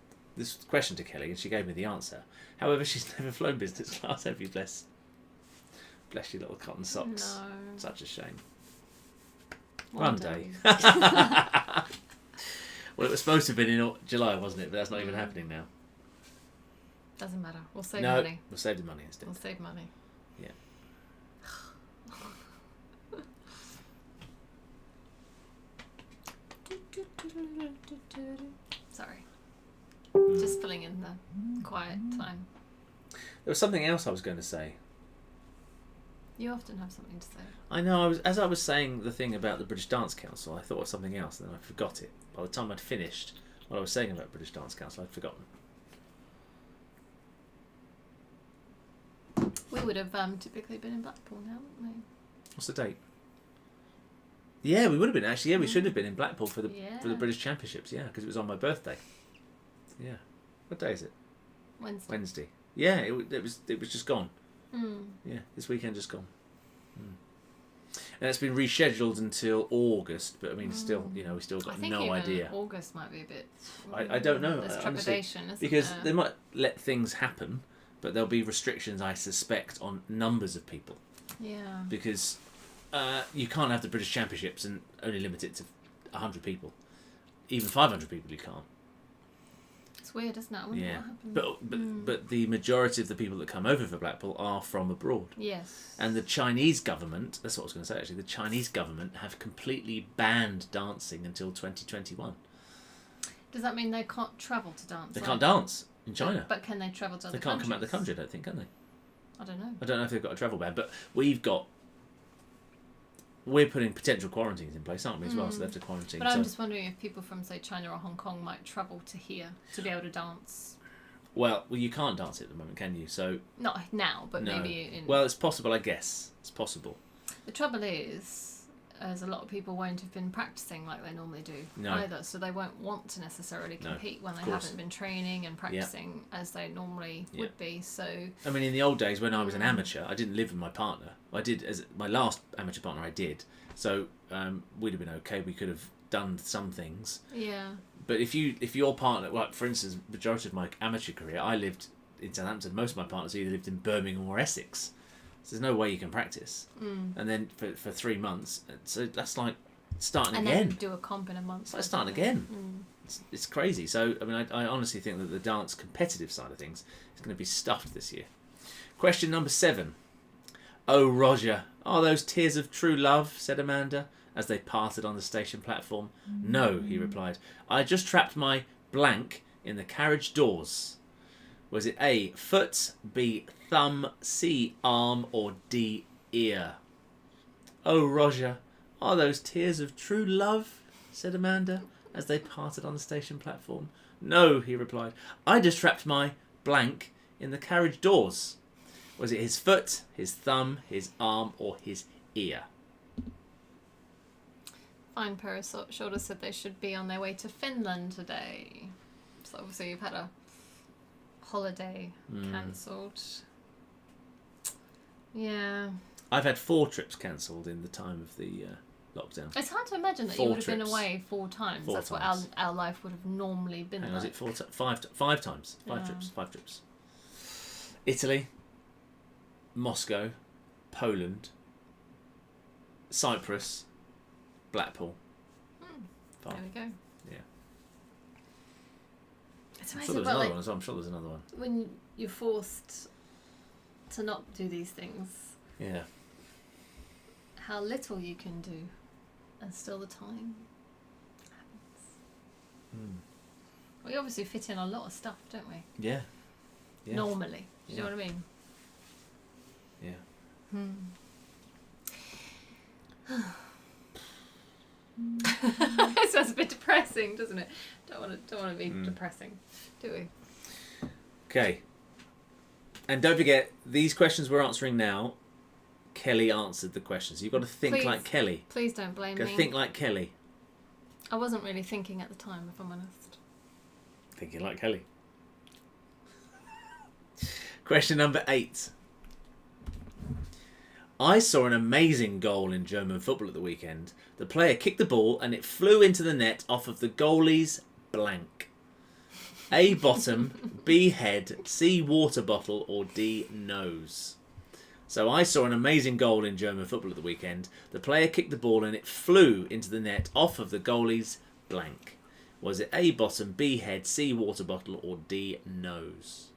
question to Kelly and she gave me the answer. However, she's never flown business class, have you? Bless your little cotton socks. No. Such a shame. One day. Well, it was supposed to have been in July, wasn't it? But that's not even happening now. Doesn't matter. We'll save No, money. we'll save the money instead. We'll save money. Yeah. Sorry. Just filling in the quiet time. There was something else I was going to say. You often have something to say. I know. As I was saying the thing about the British Dance Council, I thought of something else, and then I forgot it. By the time I'd finished what I was saying about British Dance Council, I'd forgotten. We would have typically been in Blackpool now, wouldn't we? What's the date? Yeah, we would have been actually. Yeah, we should have been in Blackpool for the Yeah. British Championships. Yeah, because it was on my birthday. Yeah. What day is it? Wednesday. Wednesday. Yeah, it was just gone. Mm. Yeah, this weekend just gone. And it's been rescheduled until August, but I mean, still, we still I got think no even idea. August might be a bit. I don't know. There's honestly, trepidation, isn't because there? they might let things happen, but there'll be restrictions, I suspect, on numbers of people, Yeah. because you can't have the British Championships and only limit it to 100 people. Even 500 people, you can't. It's weird, isn't it? I wonder Yeah, what happened. but the majority of the people that come over for Blackpool are from abroad. Yes. And the Chinese government, that's what I was going to say actually, the Chinese government have completely banned dancing until 2021. Does that mean they can't travel to dance? They can't dance in China. But can they travel to other They can't come out of the countries? country, I don't think, can they? I don't know. I don't know if they've got a travel ban, but we're putting potential quarantines in place, aren't we, as well? So they have to quarantine. But I'm just wondering if people from, say, China or Hong Kong might travel to here to be able to dance. Well, you can't dance at the moment, can you? So Not now, but no. maybe in... Well, it's possible, I guess. It's possible. The trouble is, as a lot of people won't have been practicing like they normally do No. either, so they won't want to necessarily No, compete when of they course. haven't been training and practicing as they normally Yeah. would be. So I mean, in the old days when I was an amateur, I didn't live with my partner. I did, as my last amateur partner, I did. So we'd have been okay. We could have done some things. yeah, But if your partner, like for instance, majority of my amateur career, I lived in Southampton. Most of my partners either lived in Birmingham or Essex. So there's no way you can practice. And then for 3 months, so that's like starting and again. then do a comp in a month. It's like starting again. Mm. It's crazy. So I mean, I honestly think that the dance competitive side of things is going to be stuffed this year. Question number 7. Oh, Roger, are those tears of true love? Said Amanda as they parted on the station platform. No, he replied. I just trapped my blank in the carriage doors. Was it A, foot, B, thumb, C, arm, or D, ear? Oh, Roger, are those tears of true love? Said Amanda as they parted on the station platform. No, he replied. I just trapped my blank in the carriage doors. Was it his foot, his thumb, his arm, or his ear? Fine pair of shoulders said they should be on their way to Finland today. So obviously you've had a holiday cancelled. Yeah. I've had 4 trips cancelled in the time of the lockdown. It's hard to imagine that 4 you would have been trips. away 4 times. 4 That's times. what our life would have normally been Hang on, like. was it 4 5 times? 5 Yeah. trips. 5 trips. Italy, Moscow, Poland, Cyprus, Blackpool. fun. There we go. Yeah. It's I'm amazing sure there's about, another like, one as well. I'm sure there's another one. when you're forced to not do these things, Yeah. how little you can do, and still the time happens. We obviously fit in a lot of stuff, don't we? Yeah. Yeah. Normally. Do you know what I mean? Yeah. It sounds a bit depressing, doesn't it? Don't want to be depressing, do we? Okay. And don't forget, these questions we're answering now, Kelly answered the questions. You've got to think Please. like Kelly. Please don't blame Go me. think like Kelly. I wasn't really thinking at the time, if I'm honest. Thinking like Kelly. Question number 8. I saw an amazing goal in German football at the weekend. The player kicked the ball and it flew into the net off of the goalie's blank. A, bottom, B, head, C, water bottle, or D, nose. So I saw an amazing goal in German football at the weekend. The player kicked the ball and it flew into the net off of the goalie's blank. Was it A, bottom, B, head, C, water bottle, or D, nose?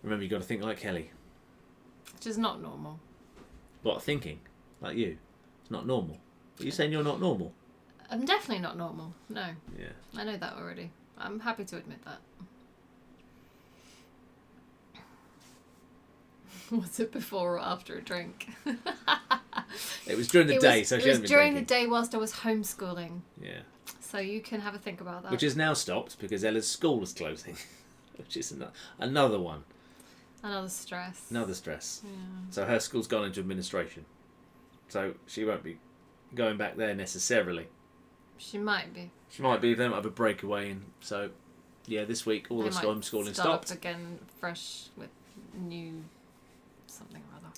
Remember, you've got to think like Kelly. Which is not normal. What, thinking? Like you? It's not normal. Are you saying you're not normal? I'm definitely not normal. No. Yeah. I know that already. I'm happy to admit that. Was it before or after a drink? It was during the day, so she hasn't been during the drinking. day whilst I was homeschooling. Yeah. So you can have a think about that. Which is now stopped because Ella's school is closing. Which is another one. Another stress. Another stress. Yeah. So her school's gone into administration. So she won't be going back there necessarily. She might be. She might be. They might have a breakaway. And so, yeah, this week all They the might homeschooling start stopped. up again fresh with new something or other.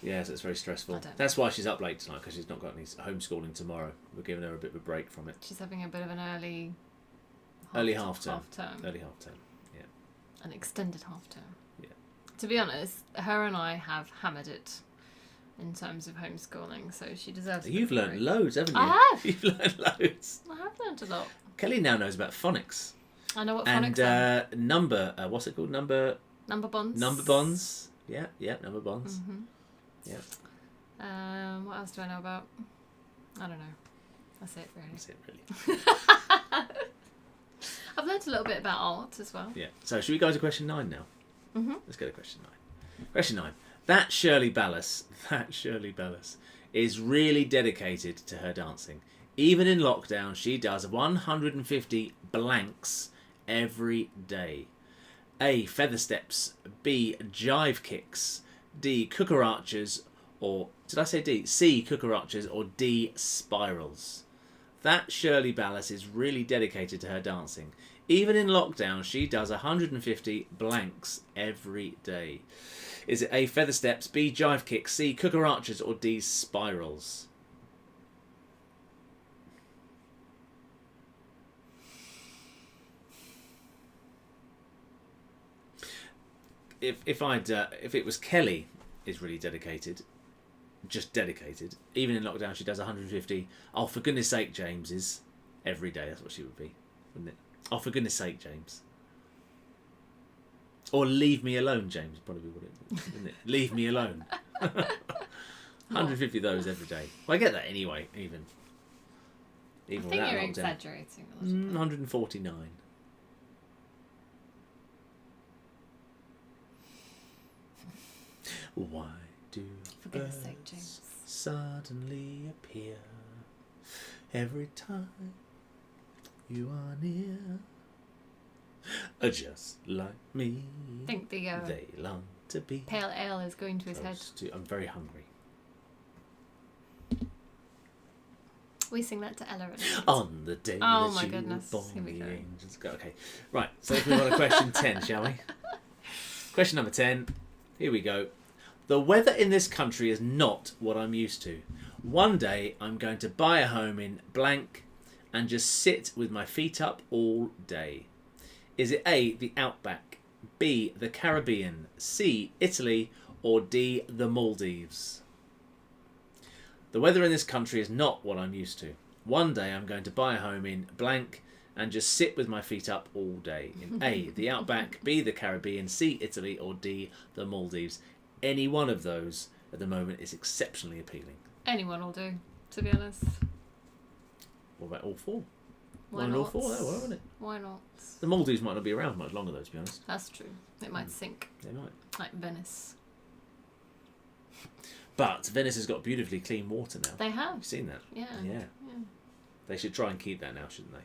Yeah, so it's very stressful. I don't know. That's why she's up late tonight, because she's not got any homeschooling tomorrow. We're giving her a bit of a break from it. She's having a bit of an early Half term. Early half term. Yeah. An extended half term. Yeah. To be honest, her and I have hammered it in terms of homeschooling, so she deserves. You've learned loads, haven't you? I have. You've learned loads. I have learned a lot. Kelly now knows about phonics. I know what phonics And are. number, what's it called? Number Number bonds. bonds. Yeah, number bonds. Mhm. Yeah. What else do I know about? I don't know. That's it, really. That's it, really. I've learned a little bit about art as well. Yeah. So should we go to question 9 now? Mm-hmm. Let's go to question 9. Question 9. That Shirley Ballas is really dedicated to her dancing. Even in lockdown, she does 150 blanks every day. A, feather steps. B, jive kicks. D, cucarachas. Or, did I say D? C, cucarachas. Or D, spirals. That Shirley Ballas is really dedicated to her dancing. Even in lockdown, she does 150 blanks every day. Is it A, feather steps, B, jive kicks, C, cucarachas, or D, spirals? If it was Kelly is really dedicated, just dedicated. Even in lockdown, she does 150. Oh, for goodness sake, James is every day. That's what she would be, wouldn't it? Oh, for goodness sake, James. Or leave me alone, James. Probably would it, wouldn't it? Leave me alone. 150 of those every day. Well, I get that anyway. Even I think without you're lockdown. exaggerating a little bit. 149. Why do For goodness sake, birds James. suddenly appear every time you are near? Just like me, I think the they long to be pale ale is going to his head. close to. I'm very hungry. We sing that to Ella. At night. On the day Oh that my you goodness, were born, here we the go. angels go. Okay, right. So let's move on to question 10, shall we? Question number 10. Here we go. The weather in this country is not what I'm used to. One day I'm going to buy a home in blank and just sit with my feet up all day. Is it A, the outback, B, the Caribbean, C, Italy, or D, the Maldives? The weather in this country is not what I'm used to. One day I'm going to buy a home in blank and just sit with my feet up all day. In A, the Outback, B, the Caribbean, C, Italy, or D, the Maldives. Any one of those at the moment is exceptionally appealing. Anyone will do, to be honest. What about all four? Why One not? all four, that well, wouldn't it? Why not? The Maldives might not be around much longer though, to be honest. That's true. It might sink, They might. like Venice. But Venice has got beautifully clean water now. They have. You've seen that? Yeah. Yeah. They should try and keep that now, shouldn't they?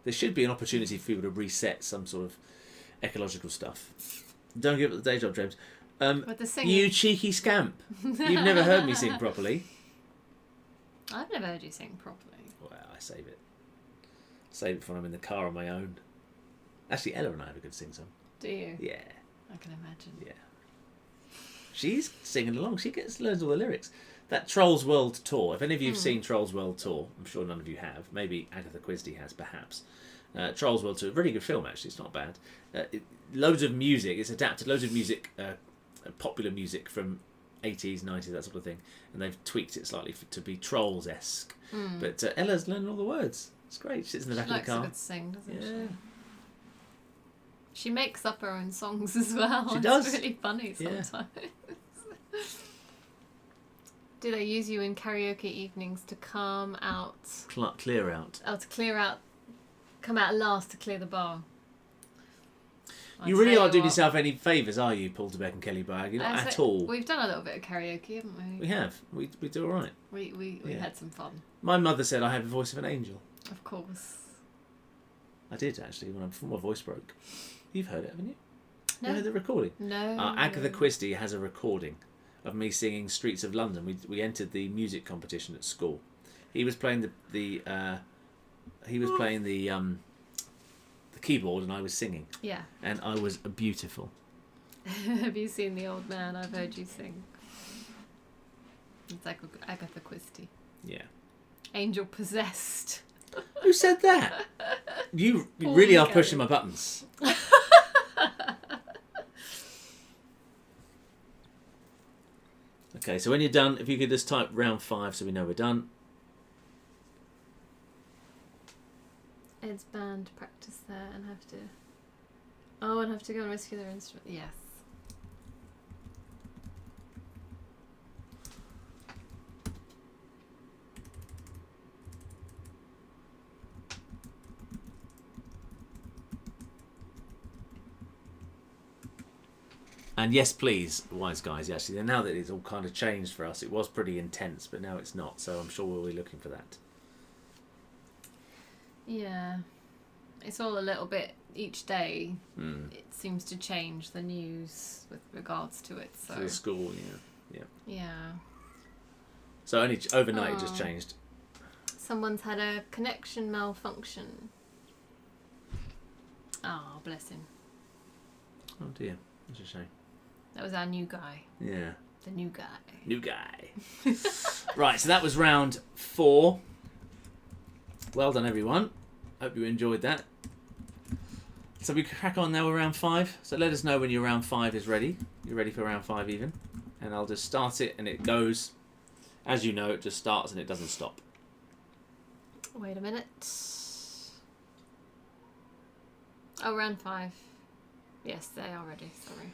There should be an opportunity for people to reset some sort of ecological stuff. Don't give it the day job, James. With the singing. You cheeky scamp. You've never heard me sing properly. I've never heard you sing properly. Well, I save it. Save it for when I'm in the car on my own. Actually, Ella and I have a good sing-song. Do you? Yeah. I can imagine. Yeah. She's singing along. She learns all the lyrics. That Trolls World Tour. If any of you have seen Trolls World Tour, I'm sure none of you have. Maybe Agatha Christie has, perhaps. Trolls World Tour, really good film actually. It's not bad. Loads of music. It's adapted. Loads of music, popular music from 80s, 90s, that sort of thing, and they've tweaked it slightly to be Trolls-esque. But Ella's learning all the words. It's great. She sits in the back She of the likes car. a good sing, doesn't Yeah. she? She makes up her own songs as well. She does. It's really funny Yeah. sometimes. Do they use you in karaoke evenings to come out? Clear out. Oh, to clear out. Come out last to clear the bar. You really aren't doing yourself any favours, are you, Paul DeBeck and Kelly Bragg? You're not at all. We've done a little bit of karaoke, haven't we? We have. We do all right. We Yeah. had some fun. My mother said I have the voice of an angel. Of course. I did, actually, before my voice broke. You've heard it, haven't you? No. You heard the recording? No. Agatha Christie has a recording of me singing Streets of London. We entered the music competition at school. He was playing the keyboard and I was singing. Yeah. And I was beautiful. Have you seen The Old Man? I've heard you sing. It's like Agatha Christie. Yeah. Angel Possessed. Who said that? You Paul really are Kelly. pushing my buttons. Okay, so when you're done, if you could just type round 5 so we know we're done. Ed's band practice there and have to... Oh, and have to go and rescue their instrument. Yes. And yes, please, wise guys. Actually, now that it's all kind of changed for us, it was pretty intense, but now it's not. So I'm sure we'll be looking for that. Yeah. It's all a little bit... Each day, it seems to change the news with regards to it. So For the school, yeah. yeah. So only overnight it just changed. Someone's had a connection malfunction. Oh, bless him. Oh dear, that's a shame. That was our new guy. Yeah. The new guy. New guy. Right, so that was round 4. Well done, everyone. Hope you enjoyed that. So we crack on now with round 5. So let us know when your round 5 is ready. You're ready for round 5 even. And I'll just start it and it goes. As you know, it just starts and it doesn't stop. Wait a minute. Oh, round 5. Yes, they are ready. Sorry.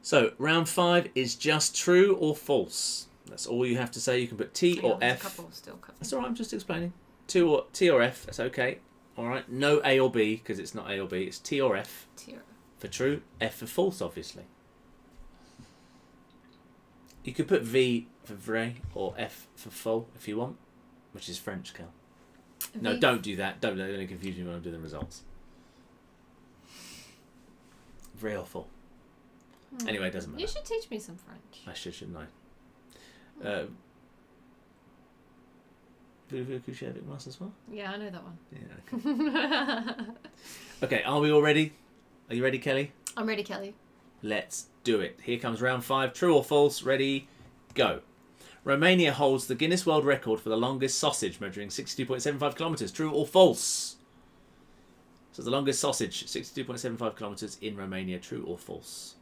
So round 5 is just true or false. That's all you have to say. You can put T or There's F. a couple still coming. That's all right, I'm just explaining. T or F, that's okay. All right, no A or B, because it's not A or B. It's T or F Tier. for true, F for false, obviously. You could put V for vrai or F for faux if you want, which is French, Cal. No, V- don't do that. Don't let it confuse me when I'm doing the results. Vrai or faux. Anyway, it doesn't matter. You should teach me some French. I should, shouldn't I? Voulez-vous coucher avec moi ce soir? Yeah, I know that one. Yeah, okay. Okay, are we all ready? Are you ready, Kelly? I'm ready, Kelly. Let's do it. Here comes round 5. True or false? Ready? Go. Romania holds the Guinness World Record for the longest sausage, measuring 62.75 kilometres. True or false? So the longest sausage, 62.75 kilometres in Romania. True or false?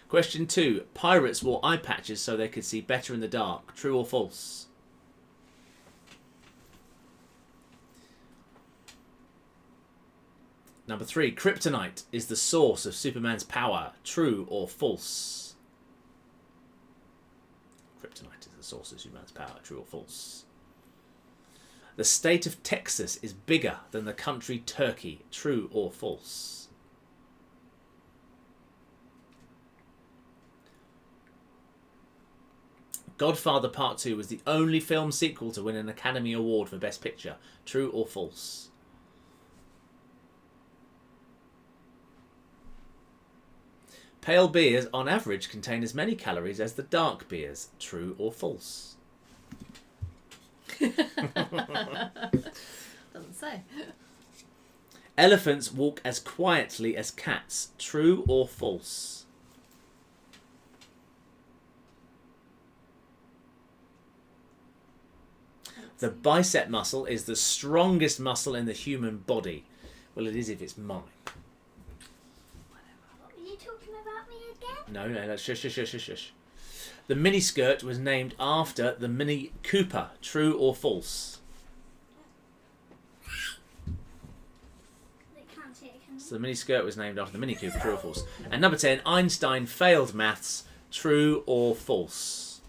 Question 2. Pirates wore eye patches so they could see better in the dark. True or false? Number 3. Kryptonite is the source of Superman's power. True or false? Kryptonite is the source of Superman's power. True or false? The state of Texas is bigger than the country Turkey. True or false? Godfather Part 2 was the only film sequel to win an Academy Award for Best Picture. True or false? Pale beers, on average, contain as many calories as the dark beers. True or false? Doesn't say. Elephants walk as quietly as cats. True or false? The bicep muscle is the strongest muscle in the human body. Well, it is if it's mine. What were you talking about me again? No, that's shush. The miniskirt was named after the Mini Cooper. True or false? They can't see it, can they? So the miniskirt was named after the Mini Cooper. True or false? And number 10, Einstein failed maths. True or false?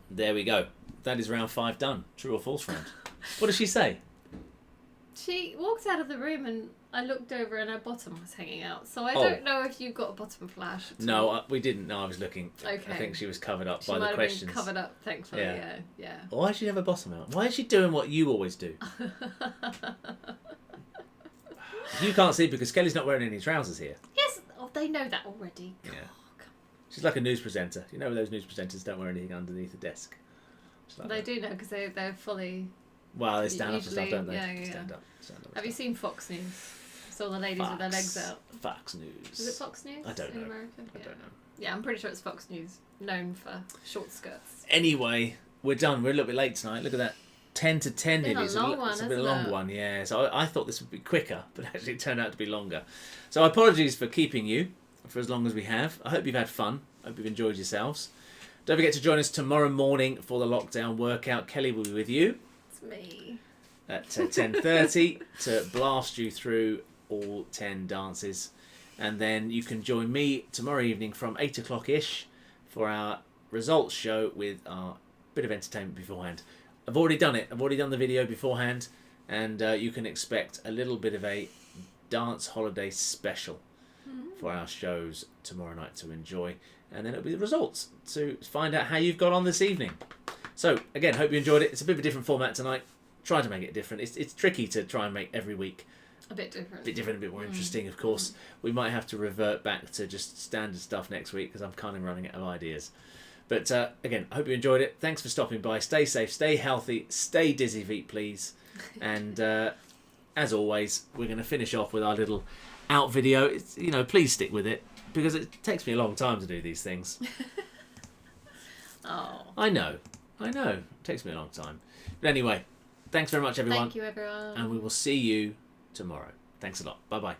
There we go. That is round 5 done. True or false round. What does she say? She walked out of the room and I looked over and her bottom was hanging out. So I Oh. don't know if you got a bottom flash at all. No, we didn't. No, I was looking. Okay. I think she was covered up She by might the have questions. been covered up, thankfully. Yeah. Why does she have a bottom out? Why is she doing what you always do? You can't see because Kelly's not wearing any trousers here. Yes, they know that already. Yeah. Oh, come She's like a news presenter. You know those news presenters don't wear anything underneath the desk. She's like They that. do know because they're fully... Well, they stand up and stuff, Usually, don't they? yeah. Stand up. Have you seen Fox News? Saw the ladies with their legs out. Fox News. Is it Fox News I don't in know. America? I don't know. Yeah, I'm pretty sure it's Fox News, known for short skirts. Anyway, we're done. We're a little bit late tonight. Look at that. 10 to 10 Been nearly. a long It's one, a bit hasn't long it? one, yeah. So I thought this would be quicker, but actually it turned out to be longer. So apologies for keeping you for as long as we have. I hope you've had fun. I hope you've enjoyed yourselves. Don't forget to join us tomorrow morning for the lockdown workout. Kelly will be with you It's me. at 10:30 to blast you through all 10 dances. And then you can join me tomorrow evening from 8 o'clock-ish for our results show with our bit of entertainment beforehand. I've already done it. I've already done the video beforehand. And you can expect a little bit of a dance holiday special for our shows tomorrow night to enjoy. And then it'll be the results to find out how you've got on this evening. So, again, hope you enjoyed it. It's a bit of a different format tonight. Try to make it different. It's tricky to try and make every week A bit different. a bit different, a bit more interesting, of course. We might have to revert back to just standard stuff next week because I'm kind of running out of ideas. But, again, I hope you enjoyed it. Thanks for stopping by. Stay safe, stay healthy, stay Dizzyfeet, please. And, as always, we're going to finish off with our little out video. It's, please stick with it because it takes me a long time to do these things. Oh. I know. It takes me a long time. But anyway, thanks very much, everyone. Thank you, everyone. And we will see you tomorrow. Thanks a lot. Bye-bye.